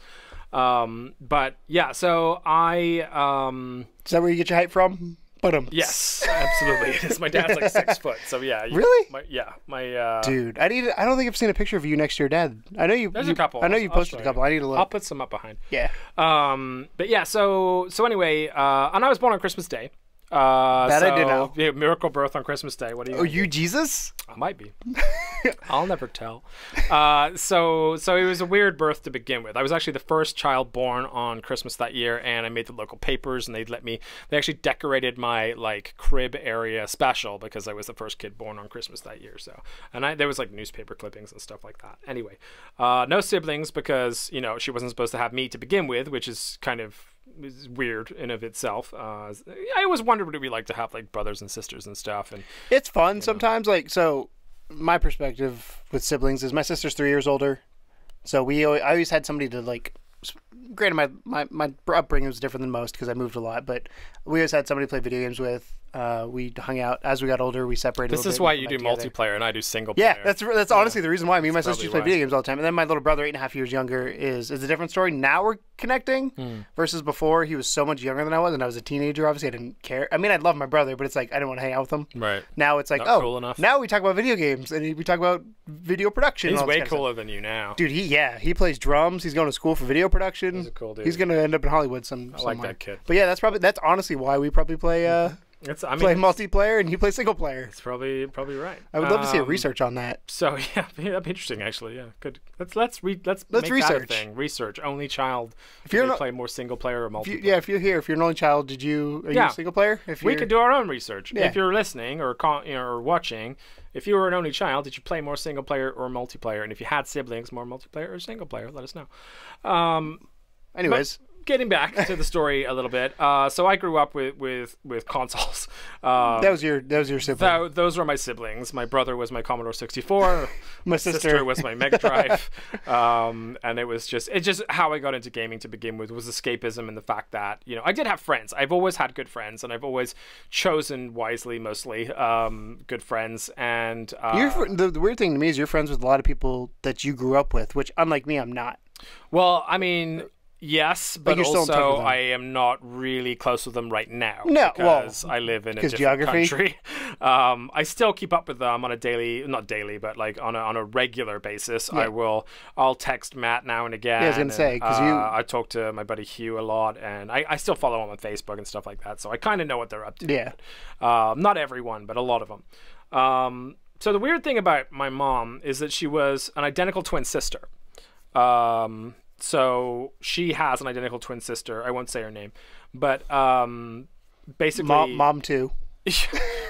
But yeah, so is that where you get your height from? Yes, absolutely. My dad's like 6 foot, so yeah. Really? My dude, I don't think I've seen a picture of you next to your dad. I know you. There's a couple. I know you posted a couple. I need to look. I'll put some up behind. Yeah. But yeah. So anyway, and I was born on Christmas Day. That I did know. Yeah, miracle birth on Christmas Day. What do you? Oh, you Jesus? I might be. I'll never tell. So it was a weird birth to begin with. I was actually the first child born on Christmas that year, and I made the local papers, and they actually decorated my like crib area special because I was the first kid born on Christmas that year. So, and there was like newspaper clippings and stuff like that. Anyway, no siblings because she wasn't supposed to have me to begin with, which is kind of weird in of itself. I always wondered what it'd be like to have like brothers and sisters and stuff, and it's fun sometimes. Like, so my perspective with siblings is my sister's 3 years older, so I always had somebody to like. Granted, my upbringing was different than most because I moved a lot, but we always had somebody to play video games with. We hung out as we got older. We separated. This is why you do multiplayer and I do single player. Yeah, that's honestly the reason why. Me and my sisters play video games all the time. And then my little brother, 8.5 years younger, is a different story. Now we're connecting versus before. He was so much younger than I was, and I was a teenager. Obviously, I didn't care. I mean, I love my brother, but it's like I didn't want to hang out with him. Right. Now it's like, not cool enough. Now we talk about video games and we talk about video production. He's and all way this cooler than you now, dude. He plays drums. He's going to school for video production. He's a cool dude. He's going to end up in Hollywood I somewhere. like that kid. But yeah, that's honestly why we probably play play multiplayer and you play single player. It's probably right. I would love to see a research on that. So yeah, that'd be interesting actually. Yeah, good. Let's make research. That a thing. Research only child. If you play more single player or multiplayer. If you're an only child, are you a single player? We could do our own research. Yeah. If you're listening or or watching, if you were an only child, did you play more single player or multiplayer? And if you had siblings, more multiplayer or single player? Let us know. Anyways. Getting back to the story a little bit, so I grew up with consoles. That was your sibling. Those were my siblings. My brother was my Commodore 64. My sister was my Mega Drive. And it just how I got into gaming to begin with was escapism and the fact that I did have friends. I've always had good friends, and I've always chosen wisely, mostly good friends. And the weird thing to me is you're friends with a lot of people that you grew up with, which unlike me, I'm not. Well, I mean. Yes, but also I am not really close with them right now. No, because I live in a different country. I still keep up with them on a not daily, but like on a regular basis. Yeah. I'll text Matt now and again. Yeah, I was gonna say because I talk to my buddy Hugh a lot, and I still follow him on Facebook and stuff like that. So I kind of know what they're up to. Yeah, not everyone, but a lot of them. So the weird thing about my mom is that she was an identical twin sister. So she has an identical twin sister. I won't say her name, but basically, mom too.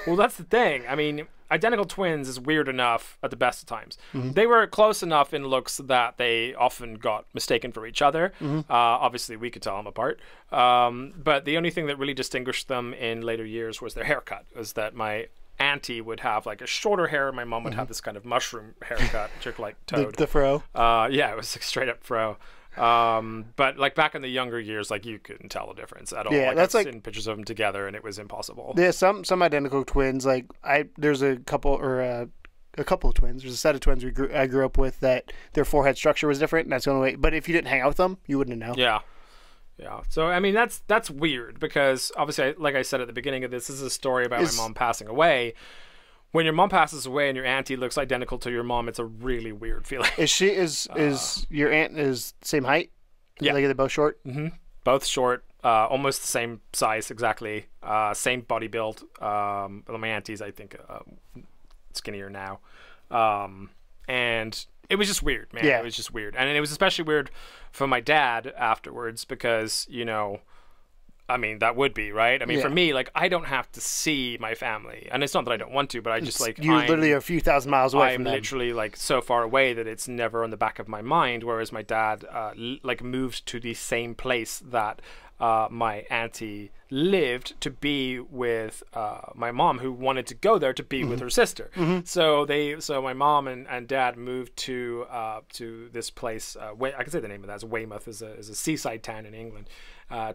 Well, that's the thing. I mean, identical twins is weird enough at the best of times. Mm-hmm. They were close enough in looks that they often got mistaken for each other. Mm-hmm. Obviously, we could tell them apart. But the only thing that really distinguished them in later years was their haircut. Was that my auntie would have like a shorter hair, and my mom would have this kind of mushroom haircut, like Toad. The fro. Yeah, it was like straight up fro. But like back in the younger years, like you couldn't tell the difference at all. Yeah, like, that's I've seen pictures of them together, and it was impossible. Yeah, some identical twins. Like there's a couple of twins. There's a set of twins I grew up with that their forehead structure was different, and that's the only way. But if you didn't hang out with them, you wouldn't know. Yeah. Yeah. So I mean that's weird because obviously, like I said at the beginning of this is a story about my mom passing away, when your mom passes away and your auntie looks identical to your mom, it's a really weird feeling. Is your aunt is same height? Yeah. Like, are they both short? Mm-hmm. Both short, almost the same size exactly, same body build. My auntie's, I think, skinnier now. And it was just weird, man. Yeah. It was just weird. And it was especially weird for my dad afterwards because, I mean, that would be, right? I mean, for me, like, I don't have to see my family. And it's not that I don't want to, but I just, like... You're literally a few thousand miles away from them. I'm literally, like, so far away that it's never on the back of my mind, whereas my dad, moved to the same place that my auntie lived to be with my mom, who wanted to go there to be with her sister. So my mom and dad moved to this place. I can say the name of that. It's Weymouth, is a seaside town in England.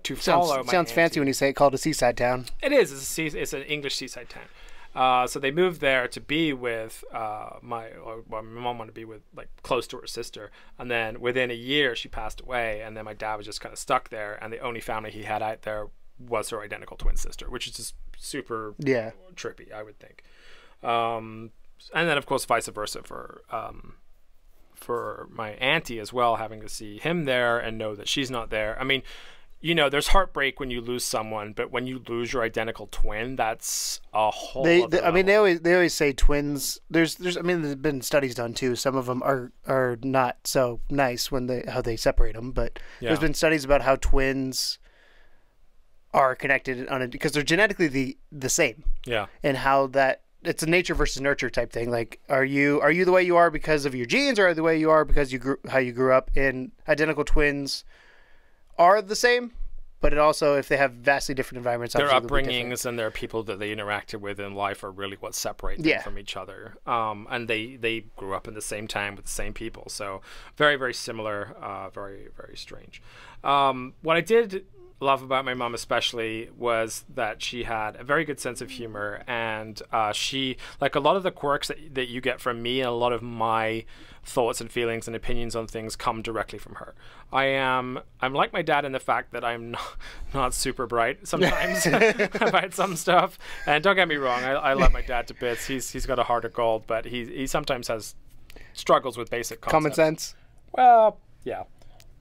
To follow my sounds fancy when you say it, called a seaside town. It is. It's an English seaside town. So they moved there to be with my mom wanted to be with, like, close to her sister, and then within a year she passed away, and then my dad was just kind of stuck there, and the only family he had out there was her identical twin sister, which is just super trippy, I would think. And then of course vice versa for my auntie as well, having to see him there and know that she's not there. I mean, there's heartbreak when you lose someone, but when you lose your identical twin, that's a whole. I mean, they always say twins. There's been studies done too. Some of them are not so nice how they separate them, but there's been studies about how twins are connected because they're genetically the same. Yeah, and how that it's a nature versus nurture type thing. Like, are you the way you are because of your genes, or are the way you are because how you grew up? And identical twins are the same, but it also, if they have vastly different environments, their upbringings and their people that they interacted with in life are really what separate them from each other. And they grew up in the same time with the same people, so very, very similar. Very, very strange. What I did love about my mom especially was that she had a very good sense of humor, and she, like, a lot of the quirks that you get from me, and a lot of my thoughts and feelings and opinions on things come directly from her. I'm like my dad in the fact that I'm not super bright sometimes about some stuff, and don't get me wrong, I love my dad to bits. He's got a heart of gold, but he sometimes has struggles with basic concepts. Common sense. Well, yeah.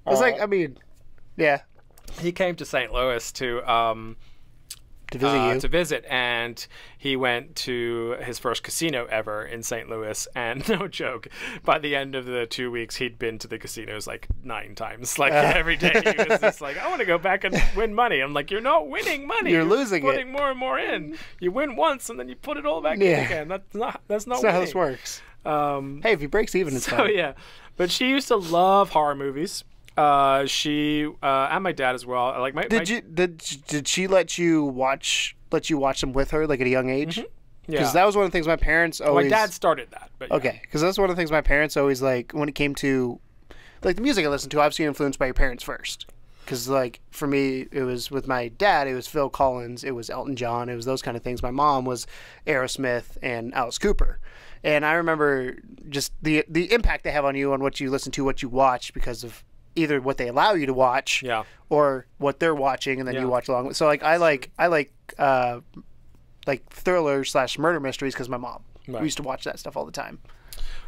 It's like, I mean, yeah. He came to St. Louis to visit, and he went to his first casino ever in St. Louis, and no joke, by the end of the 2 weeks he'd been to the casinos like 9 times. Like, every day he was just like, I want to go back and win money. I'm like, you're not winning money, you're losing putting more and more in. You win once and then you put it all back in again. That's not how this works. Hey, if he breaks even, it's fine. Yeah, but she used to love horror movies. She and my dad as well. Like, did she let you watch them with her, like, at a young age? Mm-hmm. Because that was one of the things my parents always. My dad started that. But okay, because that's one of the things my parents always, like, when it came to, like, the music I listened to, obviously influenced by your parents first. Because, like, for me, it was with my dad, it was Phil Collins, it was Elton John, it was those kind of things. My mom was Aerosmith and Alice Cooper. And I remember just the impact they have on you, on what you listen to, what you watch, because of either what they allow you to watch, or what they're watching, and then you watch along. So, like, I like thriller/murder mysteries because my mom. Right. We used to watch that stuff all the time.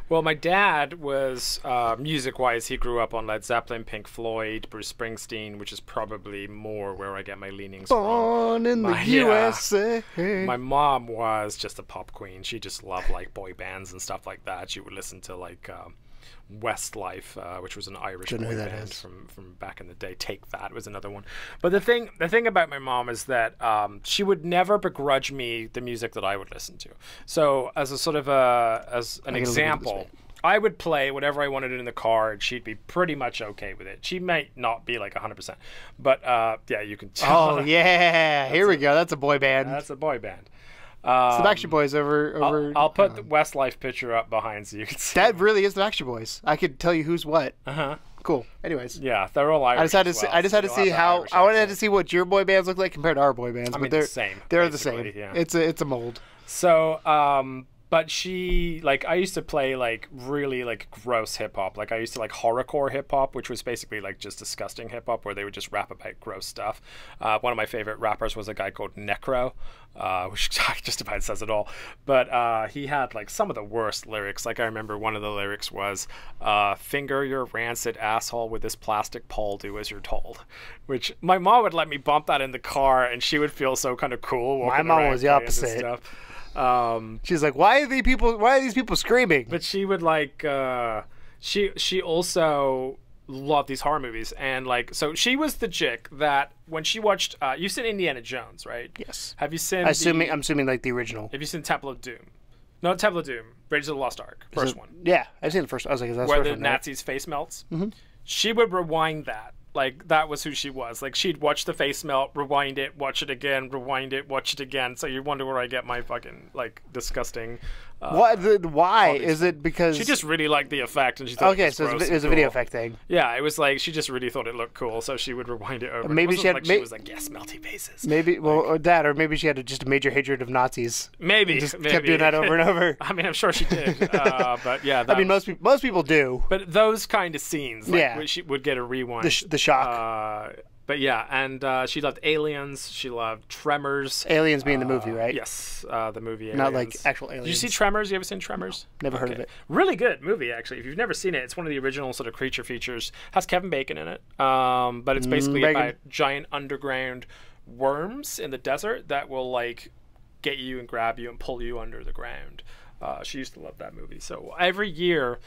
Well, my dad was, music-wise, he grew up on Led Zeppelin, Pink Floyd, Bruce Springsteen, which is probably more where I get my leanings from. Born in the USA. My mom was just a pop queen. She just loved, like, boy bands and stuff like that. She would listen to, like, Westlife, which was an Irish boy band from back in the day. Take That was another one. But the thing about my mom is that she would never begrudge me the music that I would listen to. So as a sort of as an example, I would play whatever I wanted in the car, and she'd be pretty much okay with it. She might not be like 100%, but yeah, you can tell. Oh yeah, here we go. That's a boy band. That's a boy band. It's the Backstreet Boys over. I'll put the Westlife picture up behind so you can see. That really is the Backstreet Boys. I could tell you who's what. Uh-huh. Cool. Anyways. Yeah, they're all Irish. I just had to see how I wanted to see what your boy bands look like compared to our boy bands. I mean, they're the same. They're the same. Yeah. It's a mold. So But she, like, I used to play, like, really, like, gross hip-hop. Like, I used to like horrorcore hip-hop, which was basically, like, just disgusting hip-hop, where they would just rap about gross stuff. One of my favorite rappers was a guy called Necro, which just about says it all. But he had, like, some of the worst lyrics. Like, I remember one of the lyrics was, finger your rancid asshole with this plastic pole, do as you're told. Which, my mom would let me bump that in the car, and she would feel so kind of cool. My mom was the opposite. She's like, why are these people screaming? But she would like she also loved these horror movies, and like, so she was the chick that when she watched you've seen Indiana Jones, right? Yes. Have you seen I'm assuming like the original. Have you seen Temple of Doom? No, Temple of Doom, Raiders of the Lost Ark, first one. Yeah, I've seen the first. I was like, is that the where first the one, Nazi's face melts? Mm-hmm. She would rewind that. Like, that was who she was. Like, she'd watch the face melt, rewind it, watch it again, rewind it, watch it again. So you wonder where I get my fucking, like, disgusting... why? Is it because... She just really liked the effect, and she thought it was so gross it was a and video cool. effect thing. Yeah, it was like, she just really thought it looked cool, so she would rewind it over. Maybe she was like, yes, melty faces. Maybe, well, or that, or maybe she had just a major hatred of Nazis. Maybe. Just kept doing that over and over. I mean, I'm sure she did. But yeah. I mean, most people do. But those kind of scenes, like, yeah. She would get a rewind. The shock. But yeah, and she loved Aliens. She loved Tremors. Aliens being the movie, right? Yes, the movie Aliens. Not like actual aliens. Did you see Tremors? You ever seen Tremors? Never heard of it. Really good movie, actually. If you've never seen it, it's one of the original sort of creature features. Has Kevin Bacon in it. But it's basically about giant underground worms in the desert that will like get you and grab you and pull you under the ground. She used to love that movie. So every year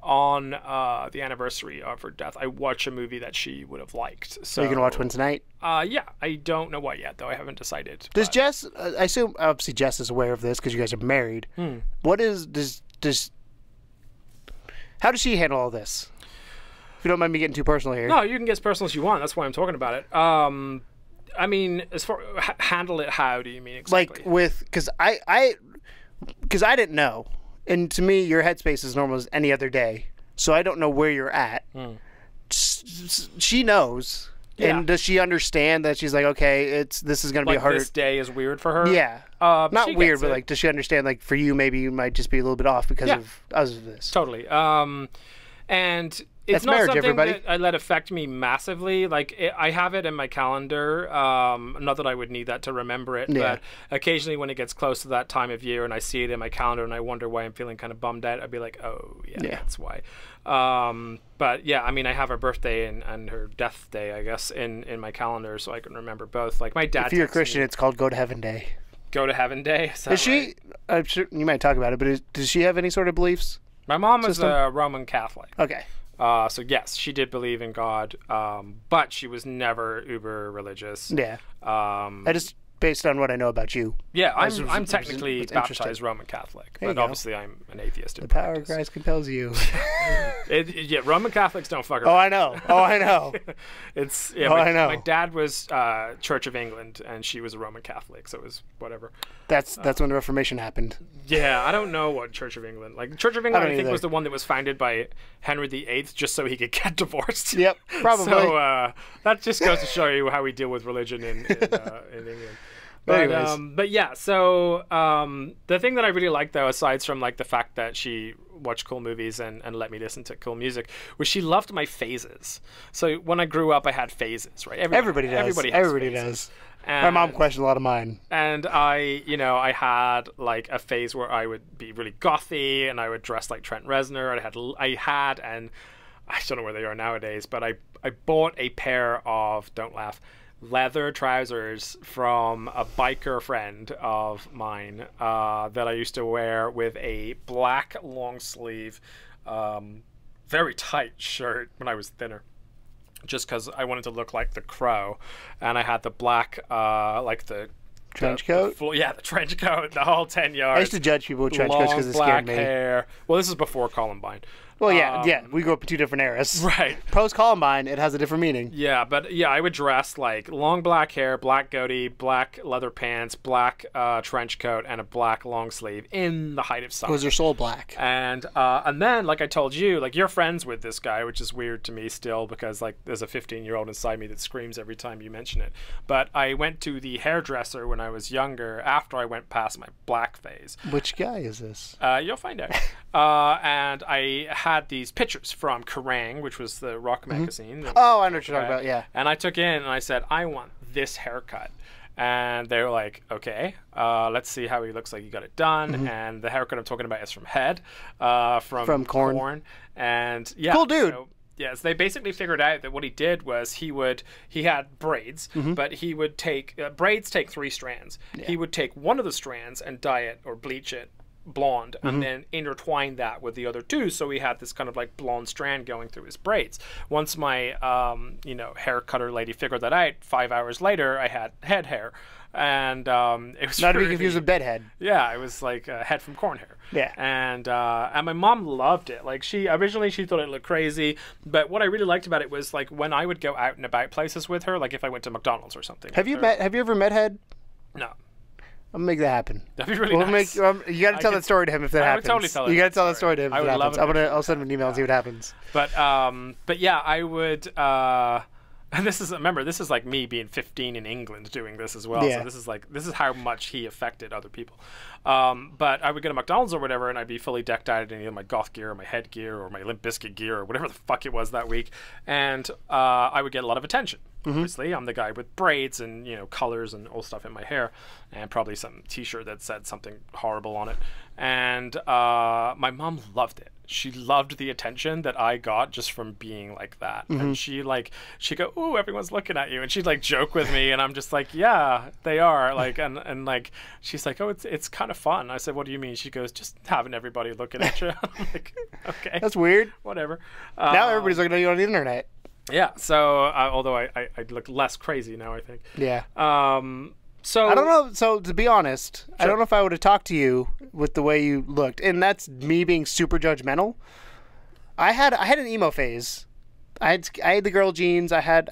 on the anniversary of her death, I watch a movie that she would have liked. So are you gonna watch one tonight? Yeah, I don't know what yet, though. I haven't decided. Does Jess? I assume obviously Jess is aware of this because you guys are married. What is does? How does she handle all this? If you don't mind me getting too personal here. No, you can get as personal as you want. That's why I'm talking about it. I mean, as far handle it, how do you mean exactly? Like with because I didn't know. And to me, your headspace is normal as any other day. So I don't know where you're at. She knows. Yeah. And does she understand that she's like, okay, this is going to be harder. This day is weird for her? Yeah. Not weird, but like, does she understand, like, for you, maybe you might just be a little bit off because of this? Totally. And it's not marriage, something everybody. that I let affect me massively. Like, I have it in my calendar. Not that I would need that to remember it, but occasionally when it gets close to that time of year and I see it in my calendar and I wonder why I'm feeling kind of bummed out, I'd be like, oh, yeah. That's why. But yeah, I mean, I have her birthday and her death day, I guess, in my calendar, so I can remember both. Like, my dad. If you're a Christian, it's called Go to Heaven Day. Go to Heaven Day? Is she? I'm sure you might talk about it, but does she have any sort of beliefs? My mom was a Roman Catholic. Okay. So yes, she did believe in God, but she was never uber religious. Yeah. I just based on what I know about you. Yeah, I'm technically baptized Roman Catholic, but obviously I'm an atheist. The power of Christ compels you. Yeah, Roman Catholics don't fuck around. Oh, I know. I know. My dad was Church of England, and she was a Roman Catholic, so it was whatever. That's when the Reformation happened. Yeah, I don't know what Church of England. Like Church of England, I think was the one that was founded by Henry VIII, just so he could get divorced. Yep, probably. So that just goes to show you how we deal with religion in England. But yeah, so the thing that I really liked, though, aside from like the fact that she watched cool movies and let me listen to cool music, was she loved my phases. So when I grew up, I had phases, right? Everybody does. And my mom questioned a lot of mine. And I had like a phase where I would be really gothy and I would dress like Trent Reznor. And I don't know where they are nowadays, but I bought a pair of, don't laugh, leather trousers from a biker friend of mine that I used to wear with a black long sleeve, very tight shirt when I was thinner, just because I wanted to look like the Crow. And I had the black, like the trench coat? The trench coat, the whole 10 yards. I used to judge people with trench coats because it scared me. Hair. Well, this is before Columbine. Well, yeah, we grew up in two different eras. Right. Post Columbine, it has a different meaning. Yeah, but yeah, I would dress like long black hair, black goatee, black leather pants, black trench coat, and a black long sleeve in the height of summer. Was your soul black? And then, like I told you, like you're friends with this guy, which is weird to me still because like there's a 15-year-old inside me that screams every time you mention it. But I went to the hairdresser when I was younger after I went past my black phase. Which guy is this? You'll find out. And I had these pictures from Kerrang, which was the rock magazine. Oh, I know what you're talking about, yeah. And I took in and I said, I want this haircut. And they were like, okay, let's see how he looks like he got it done. And the haircut I'm talking about is from Head, from Korn. And yeah. Cool dude. So, yes, they basically figured out that what he did was he had braids, but he would take, braids take 3 strands. Yeah. He would take one of the strands and dye it or bleach it blonde and then intertwine that with the other 2, so he had this kind of like blonde strand going through his braids. Once my hair cutter lady figured that out, 5 hours later I had head hair, and it was not to be confused with bedhead. Yeah, it was like Head from Korn hair. Yeah. And my mom loved it. Like she thought it looked crazy, but what I really liked about it was like when I would go out and about places with her, like if I went to McDonald's or something. Have you ever met Head? No. I'm gonna make that happen. That'd be really nice. You got to tell that story to him if that happens. I would totally tell him. You got to tell that story to him if that happens. I'll send him an email and see what happens. But yeah, I would. And this is like me being 15 in England doing this as well. Yeah. So this is how much he affected other people. But I would go to McDonald's or whatever, and I'd be fully decked out in either my goth gear or my Head gear or my Limp Bizkit gear or whatever the fuck it was that week, and I would get a lot of attention. Obviously, I'm the guy with braids and colors and all stuff in my hair, and probably some T-shirt that said something horrible on it. And my mom loved it. She loved the attention that I got just from being like that. And she'd go, "Ooh, everyone's looking at you," and she'd like joke with me, and I'm just like, "Yeah, they are." Like, and like she's like, "Oh, it's kind of fun." I said, "What do you mean?" She goes, "Just having everybody looking at you." I'm like, "Okay, that's weird." Whatever. Now everybody's looking at you on the internet. Yeah. So although I look less crazy now, I think. Yeah. So I don't know. So to be honest, I don't know if I would have talked to you with the way you looked, and that's me being super judgmental. I had an emo phase. I had the girl jeans. I had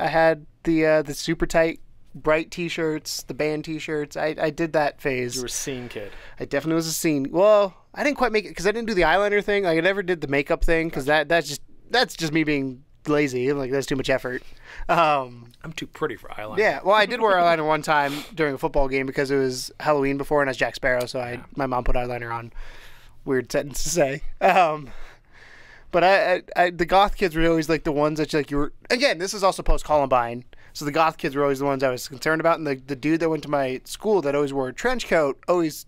the super tight bright T-shirts, the band T-shirts. I did that phase. You were a scene kid. I definitely was a scene. Well, I didn't quite make it because I didn't do the eyeliner thing. Like I never did the makeup thing because that's just me being lazy. Like that's too much effort. I'm too pretty for eyeliner. Yeah, well, I did wear eyeliner one time during a football game because it was Halloween before, and I was Jack Sparrow, so my mom put eyeliner on. Weird sentence to say. But I the goth kids were always like the ones that you were. Again, this is also post Columbine, so the goth kids were always the ones I was concerned about, and the dude that went to my school that always wore a trench coat always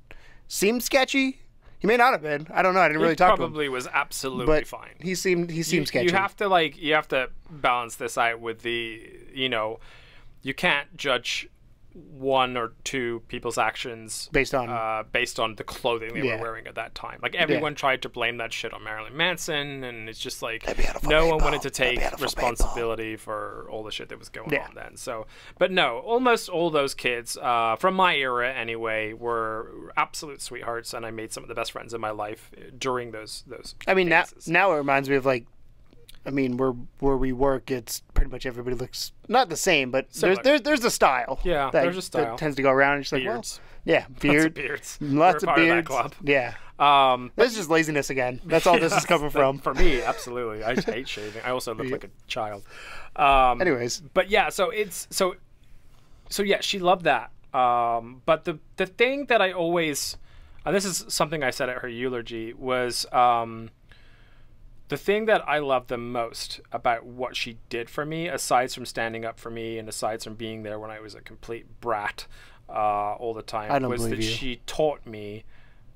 seemed sketchy. He may not have been. I don't know. I didn't really talk to him. Probably was absolutely fine. He seemed sketchy. You have to balance this out with the you can't judge one or two people's actions based on the clothing they were wearing at that time. Like everyone tried to blame that shit on Marilyn Manson, and it's just like no one wanted to take responsibility for all the shit that was going on then. So, but no, almost all those kids from my era anyway were absolute sweethearts, and I made some of the best friends in my life during those. I mean, now it reminds me of like. I mean, where we work, it's pretty much everybody looks not the same, but there's a style. Yeah, there's a style that tends to go around. It's like, beards. Well, yeah, Beards. Lots of beards. Club. Yeah. This is just laziness again. That's all this is coming from. For me, absolutely. I hate shaving. I also look like a child. Anyways, but yeah, so yeah, she loved that. But the thing that I always, and this is something I said at her eulogy, was. The thing that I love the most about what she did for me, aside from standing up for me and aside from being there when I was a complete brat all the time, was that she taught me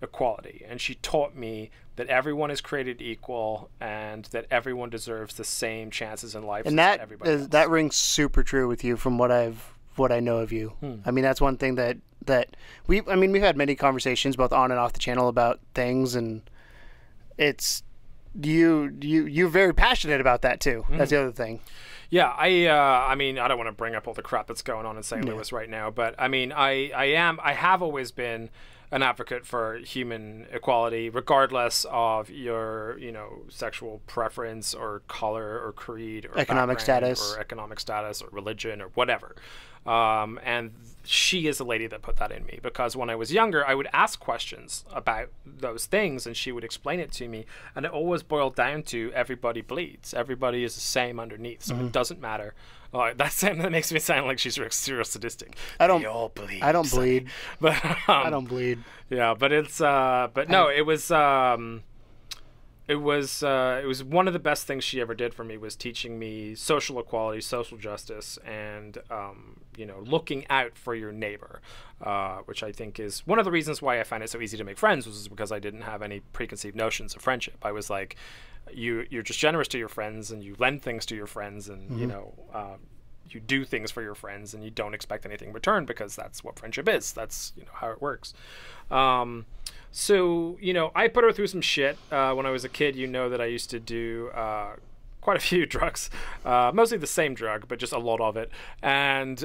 equality. And she taught me that everyone is created equal and that everyone deserves the same chances in life. And that rings super true with you from what I know of you. I mean, that's one thing that we've had many conversations both on and off the channel about things, and it's... You're very passionate about that too. That's the other thing. Yeah, I mean, I don't want to bring up all the crap that's going on in St. Louis right now, but I mean, I have always been an advocate for human equality, regardless of your, sexual preference or color or creed or economic status or religion or whatever. And she is the lady that put that in me, because when I was younger, I would ask questions about those things and she would explain it to me. And it always boiled down to everybody bleeds. Everybody is the same underneath. So it doesn't matter. That makes me sound like she's real sadistic. I don't bleed. I don't bleed. But I don't bleed. Yeah, but it's no, it was one of the best things she ever did for me, was teaching me social equality, social justice, and looking out for your neighbor, which I think is one of the reasons why I find it so easy to make friends, was because I didn't have any preconceived notions of friendship. I was like, you're just generous to your friends, and you lend things to your friends, and you do things for your friends, and you don't expect anything in return, because that's what friendship is. That's how it works. So, I put her through some shit when I was a kid. That I used to do quite a few drugs, mostly the same drug, but just a lot of it. And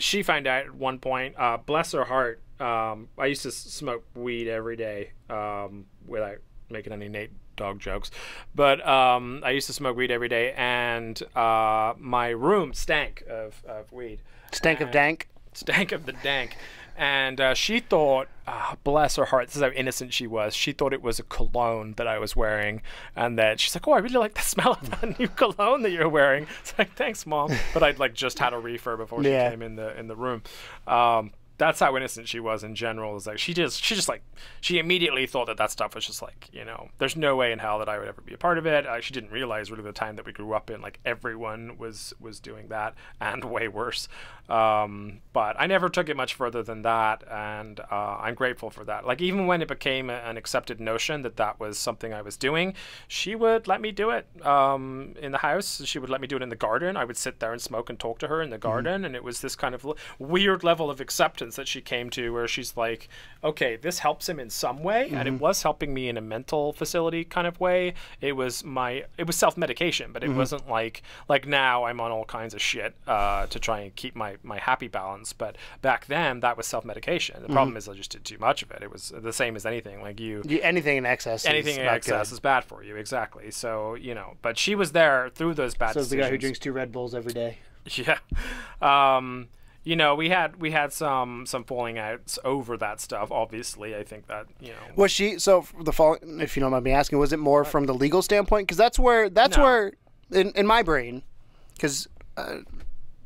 she found out at one point, bless her heart, I used to smoke weed every day without making any Nate Dogg jokes. But I used to smoke weed every day, and my room stank of weed. Stank of dank? Stank of the dank. And she thought, bless her heart, this is how innocent she was. She thought it was a cologne that I was wearing, and that she's like, "Oh, I really like the smell of that new cologne that you're wearing." It's like, "Thanks, Mom." But I'd just had a reefer before she came in the room. That's how innocent she was in general. Is like she immediately thought that stuff was just there's no way in hell that I would ever be a part of it. She didn't realize really the time that we grew up in, everyone was doing that, and way worse. But I never took it much further than that, and I'm grateful for that. Even when it became an accepted notion that was something I was doing, she would let me do it in the house. She would let me do it in the garden. I would sit there and smoke and talk to her in the garden, and it was this kind of weird level of acceptance that she came to, where she's like, okay, this helps him in some way, and it was helping me in a mental facility kind of way. It was self-medication, but it wasn't like now I'm on all kinds of shit to try and keep my happy balance. But back then, that was self-medication. The problem is I just did too much of it. It was the same as anything. Anything in excess is bad for you. Exactly. So but she was there through those bad decisions. So the guy who drinks 2 Red Bulls every day. Yeah. We had some falling outs over that stuff. Obviously, I think that Was she if you don't mind me asking, was it more from the legal standpoint? Because that's where in my brain, because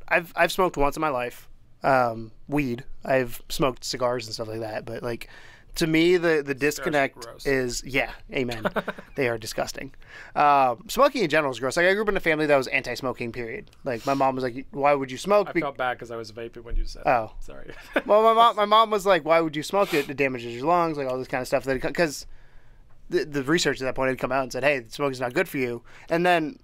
I've smoked once in my life, weed. I've smoked cigars and stuff like that, but to me, the disconnect is, amen. They are disgusting. Smoking in general is gross. I grew up in a family that was anti-smoking, period. My mom was like, "Why would you smoke?" I felt bad because I was vaping when you said that. Sorry. Well, my mom was like, "Why would you smoke it? It damages your lungs," all this kind of stuff. Because the research at that point had come out and said, "Hey, smoking's not good for you." And then,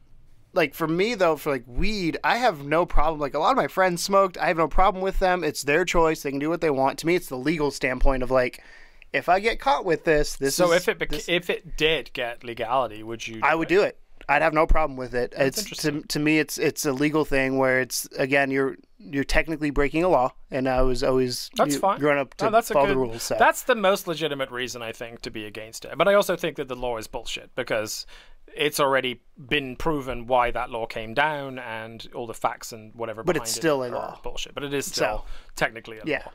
for me, though, for weed, I have no problem. A lot of my friends smoked. I have no problem with them. It's their choice. They can do what they want. To me, it's the legal standpoint of if I get caught with this if it did get legality, would you? I would do it. I'd have no problem with it. It's to me, it's a legal thing where it's, again, you're technically breaking a law, and I was always fine. Growing up to follow the rules. So. That's the most legitimate reason, I think, to be against it. But I also think that the law is bullshit, because it's already been proven why that law came down, and all the facts and whatever. But it's still a law. Bullshit. But it is still technically a law.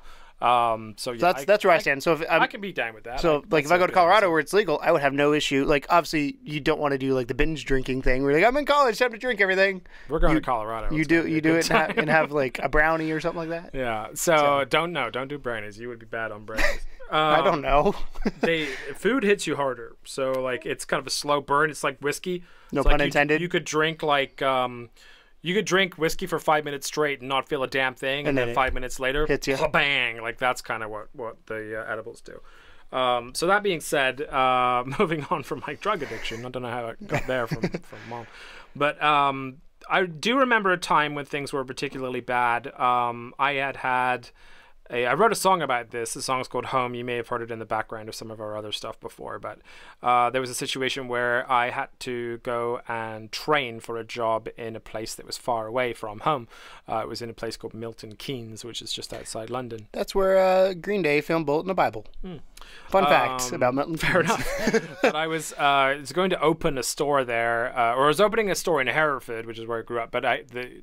So that's where I stand. So I can be down with that. So if I go to Colorado where it's legal, I would have no issue. Obviously you don't want to do the binge drinking thing where I'm in college, time to drink everything. We're going to Colorado. You do it and have a brownie or something like that. Yeah. So don't do brownies. You would be bad on brownies. I don't know. Food hits you harder. So it's kind of a slow burn. It's like whiskey. No pun intended. You could drink you could drink whiskey for 5 minutes straight and not feel a damn thing, and then 5 minutes later, hits you. Bang! That's kind of what the edibles do. So that being said, moving on from my drug addiction, I don't know how I got there from Mom, but I do remember a time when things were particularly bad. I wrote a song about this. The song's called Home. You may have heard it in the background of some of our other stuff before, but there was a situation where I had to go and train for a job in a place that was far away from home. It was in a place called Milton Keynes, which is just outside London. That's where Green Day filmed Bullet in the Bible. Fun fact about Milton Keynes. Fair enough. But I was going to open a store there, or I was opening a store in Hereford, which is where I grew up. But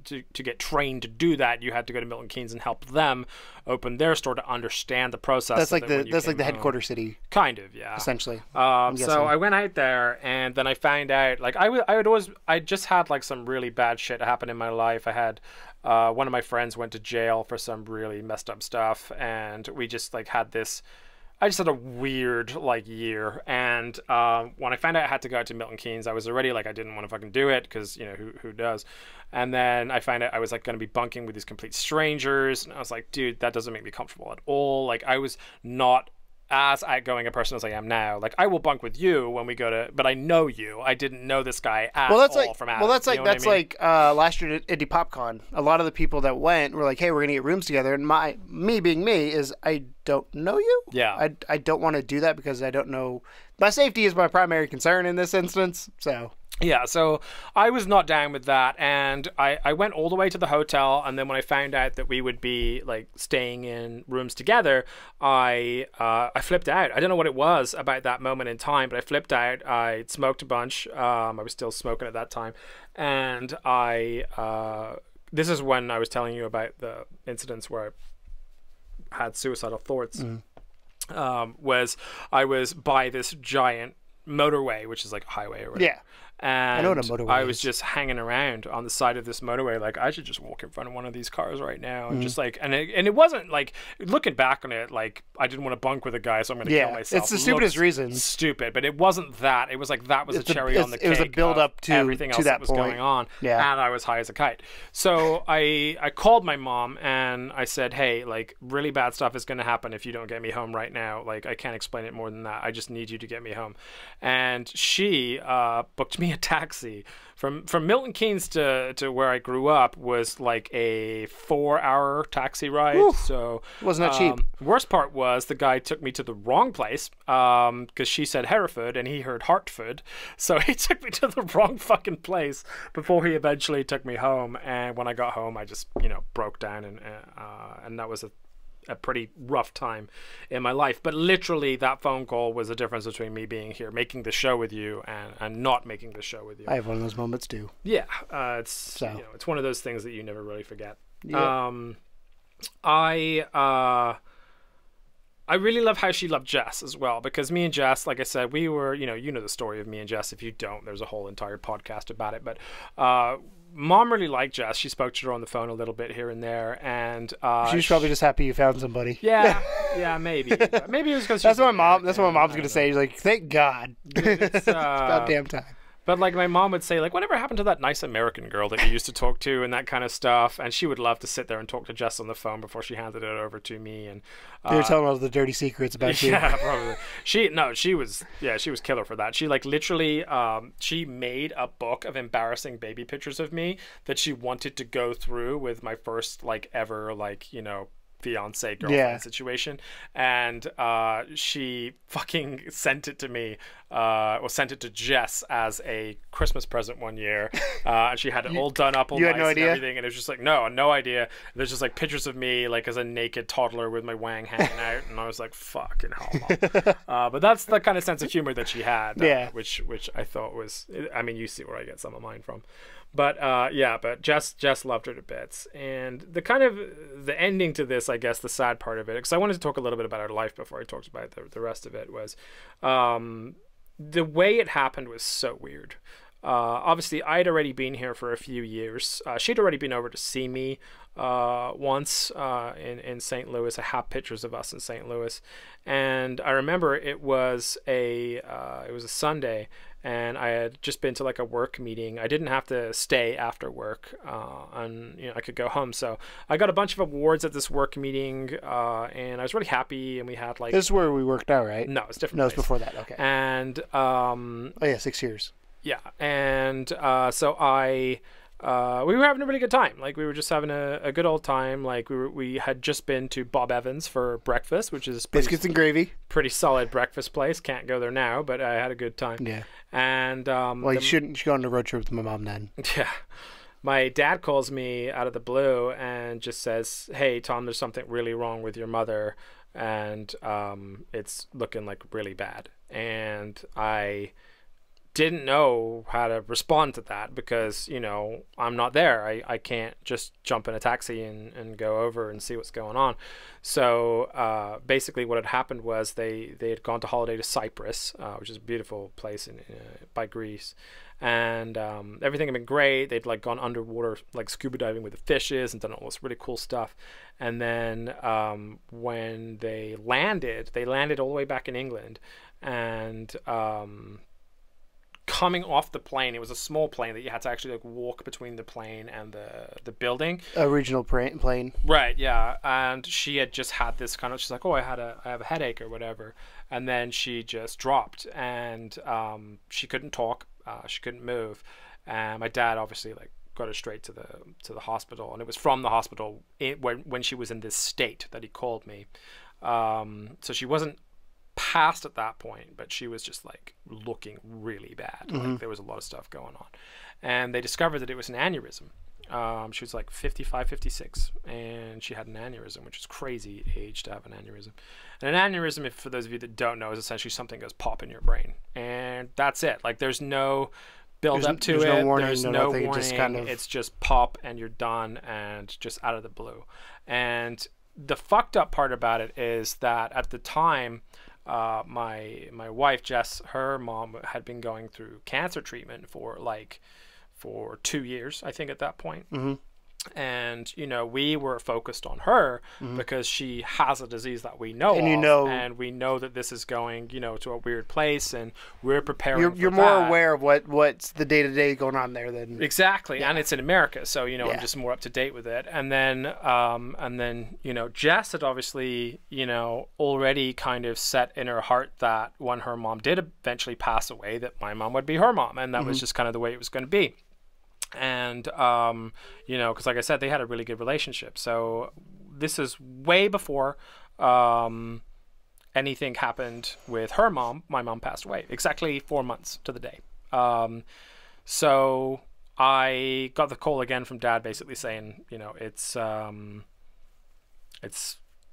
to get trained to do that, you had to go to Milton Keynes and help them open their store to understand the process. That's like the headquarter city. Kind of, yeah. Essentially. So I went out there, and then I found out, like, I just had like some really bad shit happen in my life. I had one of my friends went to jail for some really messed up stuff, and we just like had this. I just had a weird like year, and when I found out I had to go out to Milton Keynes, I was already like I didn't want to fucking do it because who does? And then I found out I was like going to be bunking with these complete strangers, and I was like, dude, that doesn't make me comfortable at all. Like I was not as outgoing a person as I am now. Like I will bunk with you when we go to, but I know you. I didn't know this guy at all from Adam. Well, that's like last year at Indie PopCon. A lot of the people that went were like, "Hey, we're gonna get rooms together." And me being me is I don't know you. Yeah. I don't want to do that because I don't know. My safety is my primary concern in this instance. So. Yeah, so I was not down with that, and I went all the way to the hotel, and then when I found out that we would be like staying in rooms together, I flipped out. I don't know what it was about that moment in time, but I flipped out. I smoked a bunch. I was still smoking at that time, and this is when I was telling you about the incidents where I had suicidal thoughts. Was I was by this giant motorway, which is like a highway or whatever. Yeah. And I know what a motorway I was is. just hanging around on the side of this motorway, like I should just walk in front of one of these cars right now, and just like, and it wasn't like, looking back on it, like I didn't want to bunk with a guy, so I'm going to kill myself. It's the stupidest reasons. Stupid, but it wasn't that. It was like that was a cherry on the cake. It was a build up to everything else that was point. going on, Yeah. and I was high as a kite. So I called my mom and I said, hey, like really bad stuff is going to happen if you don't get me home right now. Like I can't explain it more than that. I just need you to get me home. And she booked me a taxi. From Milton Keynes to where I grew up was like a 4-hour taxi ride. Whew. So wasn't that cheap. Worst part was the guy took me to the wrong place because she said Hereford and he heard Hartford. So he took me to the wrong fucking place before he eventually took me home. And when I got home, I just broke down, and that was a pretty rough time in my life. But literally that phone call was the difference between me being here making the show with you and not making the show with you. I have one of those moments too. Yeah, it's it's one of those things that you never really forget. Yeah. I really love how she loved Jess as well, because me and Jess, like I said, we were, you know the story of me and Jess. If you don't, there's a whole entire podcast about it. But Mom really liked Jess. She spoke to her on the phone a little bit here and there, and she was probably just happy you found somebody. Yeah, yeah, maybe. Maybe it was because that's what my mom's gonna say. She's like, "Thank God, it's about damn time." But like my mom would say, like, whatever happened to that nice American girl that you used to talk to and that kind of stuff? And she would love to sit there and talk to Jess on the phone before she handed it over to me. And you were telling all the dirty secrets about you. Yeah, probably. She was killer for that. She like literally, she made a book of embarrassing baby pictures of me that she wanted to go through with my first like ever like fiance girlfriend situation, and she fucking sent it to me, or sent it to Jess as a Christmas present one year, and she had it all done up all nice and everything, and it was just like no idea. There's just like pictures of me like as a naked toddler with my wang hanging out, and I was like fucking hell. But that's the kind of sense of humor that she had, which I thought was, I mean, you see where I get some of mine from. But but Jess loved her to bits, and the ending to this, I guess, the sad part of it, because I wanted to talk a little bit about her life before I talked about the rest of it, was the way it happened was so weird. Obviously, I'd already been here for a few years. She'd already been over to see me once in St. Louis. I have pictures of us in St. Louis, and I remember it was a Sunday, and I had just been to like a work meeting. I didn't have to stay after work, and I could go home. So I got a bunch of awards at this work meeting, and I was really happy. And we had like, this is where we worked now, right? No, it's different. No, it's before that. Okay. And 6 years. Yeah, and so we were having a really good time. Like we were just having a good old time. Like we had just been to Bob Evans for breakfast, which is biscuits and gravy. Pretty solid breakfast place. Can't go there now, but I had a good time. Yeah. And well, you shouldn't go on a road trip with my mom then. Yeah. my dad calls me out of the blue and just says, "Hey, Tom, there's something really wrong with your mother, and it's looking like really bad." And I didn't know how to respond to that because, you know, I'm not there. I can't just jump in a taxi and go over and see what's going on. So basically what had happened was they had gone to holiday to Cyprus, which is a beautiful place by Greece. And everything had been great. They'd like gone underwater, like scuba diving with the fishes and done all this really cool stuff. And then when they landed all the way back in England. And coming off the plane, it was a small plane that you had to actually like walk between the plane and the building. A regional plane. Right, yeah. And she had just had this kind of, she's like, "Oh, I have a headache or whatever." And then she just dropped, and she couldn't talk, she couldn't move. And my dad obviously like got her straight to the hospital, and it was from the hospital when she was in this state that he called me. So she wasn't passed at that point, but she was just like looking really bad. Like there was a lot of stuff going on, and they discovered that it was an aneurysm. She was like 55, 56, and she had an aneurysm, which is crazy age to have an aneurysm. And an aneurysm, if for those of you that don't know, is essentially something goes pop in your brain, and that's it. Like there's no build up to it. No warning, there's no no nothing, warning. just kind of... It's just pop and you're done, and just out of the blue. And the fucked up part about it is that at the time, my wife Jess, her mom had been going through cancer treatment for 2 years, I think, at that point. And you know, we were focused on her because she has a disease that we know of, and we know that this is going, you know, to a weird place, and we're preparing. You're more aware of what's the day to day going on there than exactly, and it's in America, so you know, I'm just more up to date with it. And then you know, Jess had obviously, you know, already kind of set in her heart that when her mom did eventually pass away, that my mom would be her mom, and that was just kind of the way it was going to be. And you know, because like I said, they had a really good relationship. So this is way before anything happened with her mom. My mom passed away exactly 4 months to the day. So I got the call again from Dad, basically saying, you know, it's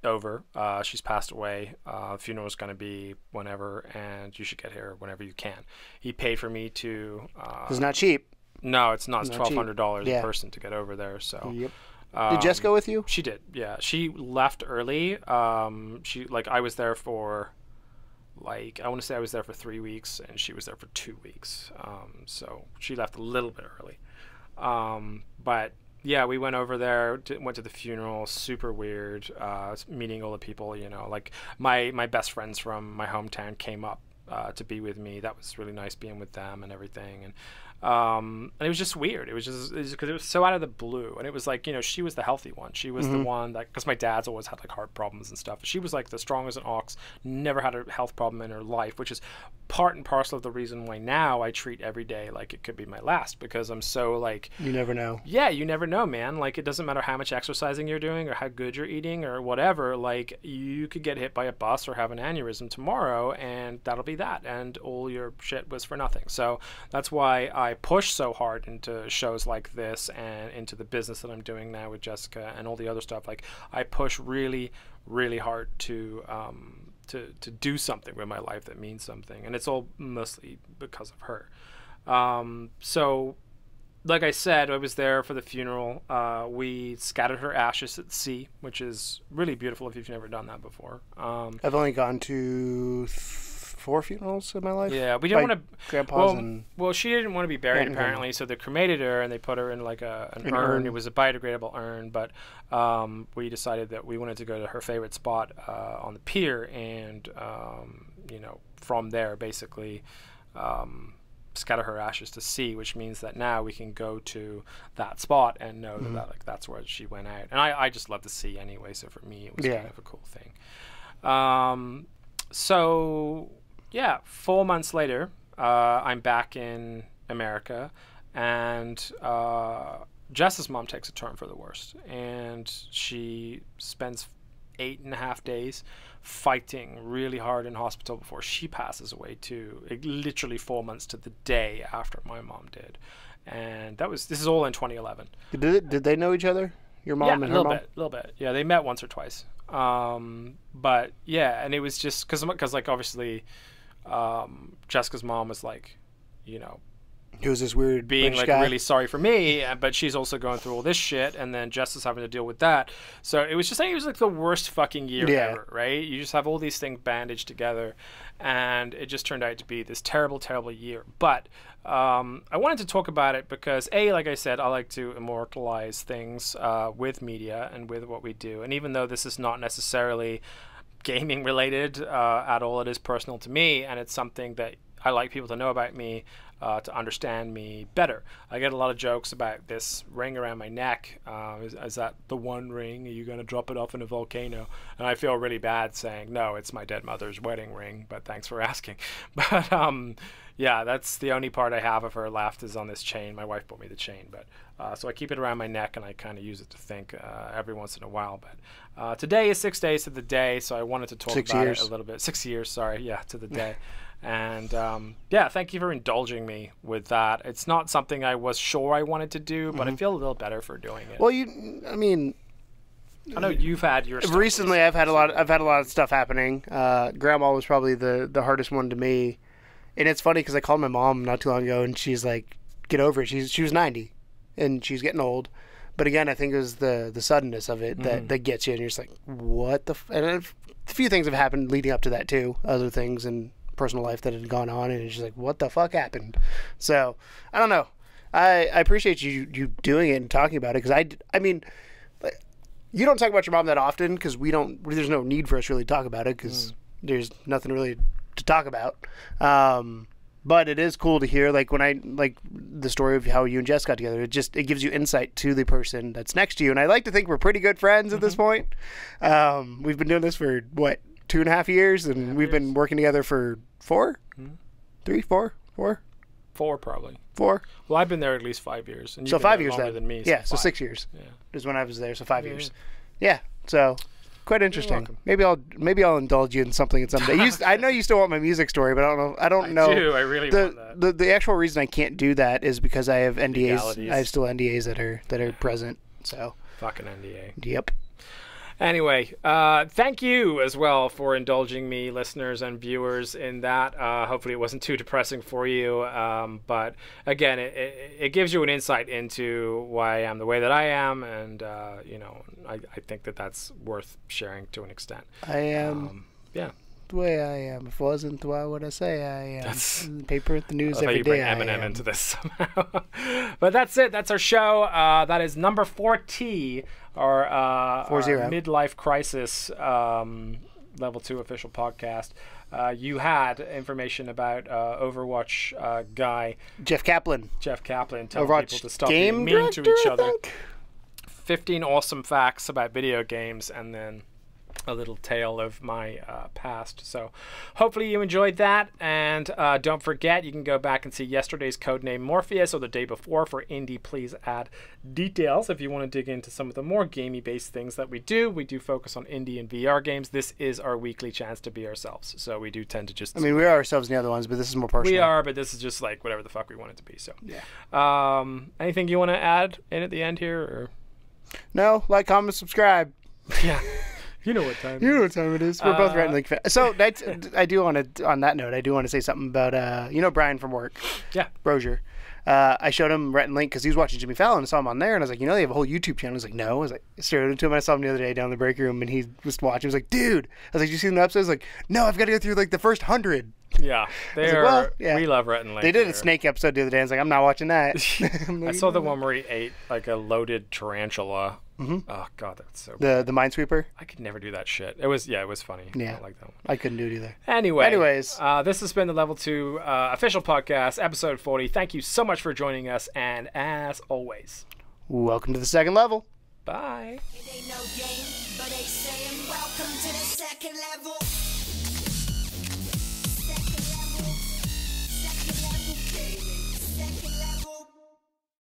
over. She's passed away. Funeral is going to be whenever, and you should get here whenever you can. He paid for me to. It's not cheap. No, it's not. It's $1,200 a person to get over there. So, did Jess go with you? She did. Yeah, she left early. I was there for, I want to say I was there for 3 weeks, and she was there for 2 weeks. So she left a little bit early. But yeah, we went over there, went to the funeral. Super weird. Meeting all the people. You know, like my best friends from my hometown came up to be with me. That was really nice being with them and everything. And it was just weird. It was because it was so out of the blue, and it was like, you know, she was the healthy one. She was the one that, because my dad's always had like heart problems and stuff. She was like the strong as an ox, never had a health problem in her life, which is part and parcel of the reason why now I treat every day like it could be my last, because I'm so like, you never know. Yeah, you never know, man. Like, it doesn't matter how much exercising you're doing or how good you're eating or whatever. Like, you could get hit by a bus or have an aneurysm tomorrow, and that'll be that, and all your shit was for nothing. So that's why I push so hard into shows like this and into the business that I'm doing now with Jessica and all the other stuff. Like, I push really, really hard to do something with my life that means something, and it's all mostly because of her. So like I said, I was there for the funeral. We scattered her ashes at sea, which is really beautiful if you've never done that before. I've only gone to 4 funerals in my life. Yeah, we didn't want to. Grandpa's well, she didn't want to be buried apparently, so they cremated her and they put her in like an urn. It was a biodegradable urn, but we decided that we wanted to go to her favorite spot on the pier, and you know, from there basically scatter her ashes to sea, which means that now we can go to that spot and know that like that's where she went out. And I just love the sea anyway, so for me it was kind of a cool thing. So yeah, 4 months later, I'm back in America, and Jess's mom takes a turn for the worst, and she spends 8.5 days fighting really hard in hospital before she passes away too. Literally 4 months to the day after my mom did. And this is all in 2011. Did they know each other? Your mom and her mom? A little bit. Yeah, they met once or twice. But yeah, and it was just because like obviously, Jessica's mom was like, you know, he was this weird being British like guy. really sorry for me, but she's also going through all this shit, and then Jess is having to deal with that. So it was like the worst fucking year ever, right? You just have all these things bandaged together, and it just turned out to be this terrible, terrible year. But I wanted to talk about it because like I said, I like to immortalize things with media and with what we do. And even though this is not necessarily gaming related at all, it is personal to me, and it's something that I like people to know about me, to understand me better. I get a lot of jokes about this ring around my neck. Is that the one ring? Are you going to drop it off in a volcano? And I feel really bad saying, no, it's my dead mother's wedding ring, but thanks for asking. But yeah, that's the only part I have of her left is on this chain. My wife bought me the chain, but so I keep it around my neck, and I kind of use it to think every once in a while. But today is 6 days to the day, so I wanted to talk about it a little bit. 6 years, sorry, yeah, to the day. And yeah, thank you for indulging me with that. It's not something I was sure I wanted to do, but I feel a little better for doing it. Well, I know you've had your stuff recently. I've had a lot of stuff happening. Grandma was probably the hardest one to me, and it's funny because I called my mom not too long ago, and she's like, "Get over it." She was 90, and she's getting old. But again, I think it was the suddenness of it that gets you, and you're just like, "What the?" And a few things have happened leading up to that too. Other things and personal life that had gone on, and it's just like, what the fuck happened? So I don't know. I appreciate you doing it and talking about it, because I mean, you don't talk about your mom that often because there's no need for us to really talk about it because there's nothing really to talk about. But it is cool to hear, like, when the story of how you and Jess got together. It gives you insight to the person that's next to you, and I like to think we're pretty good friends at this point. We've been doing this for what, 2.5 years, and we've been working together for 4, 3, 4, 4, 4 probably 4. Well, I've been there at least 5 years, and so you've been 5 there years longer then. than me. Yeah, so 5. 6 years. Yeah, is when I was there. So 5 years. Yeah, so quite interesting. Maybe I'll indulge you in something at some day. I know you still want my music story, but I don't know. I do. I really want that. The actual reason I can't do that is because I have NDAs. Legalities. I have still NDAs that are present. So fucking NDA. Yep. Anyway, thank you as well for indulging me, listeners and viewers, in that. Hopefully it wasn't too depressing for you. But again, it gives you an insight into why I am the way that I am. And, I think that's worth sharing to an extent. I am the way I am. If it wasn't, why would I say I am? That's paper at the news every day. You bring Eminem into this somehow. But that's it. That's our show. That is number 4T, our midlife crisis level 2 official podcast. You had information about Overwatch guy Jeff Kaplan telling Overwatch people to stop being mean to each other. 15 awesome facts about video games, and then a little tale of my past. So hopefully you enjoyed that, and don't forget, you can go back and see yesterday's Codename Morpheus or the day before for Indie Please Add Details if you want to dig into some of the more gamey based things that we do. We do focus on indie and VR games. This is our weekly chance to be ourselves, so we do tend to just we are ourselves in the other ones, but this is more personal. We are, but this is just like whatever the fuck we want it to be. So yeah. Anything you want to add in at the end here, or no? Like, comment, subscribe. Yeah. You know what time it is. We're both Rhett and Link fans. So I do want to, on that note, I do want to say something about, Brian from work. Yeah. Brozier. I showed him Rhett and Link because he was watching Jimmy Fallon and saw him on there. And I was like, they have a whole YouTube channel. He was like, no. I was like, I stared into him. And I saw him the other day down in the break room, and he was watching. He was like, dude. I was like, did you see the episodes? Like, no, I've got to go through like the first 100. Yeah. We love Rhett and Link. They did a snake episode the other day. I was like, I'm not watching that. I saw the one where he ate like a loaded tarantula. Mm-hmm. Oh God, that's so the Minesweeper. I could never do that shit. It was funny. Yeah, I like that one. I couldn't do it either. Anyways, this has been the Level 2 official podcast, episode 40. Thank you so much for joining us, and as always, welcome to the second level. Bye. It ain't no game, but they saying welcome to the second level.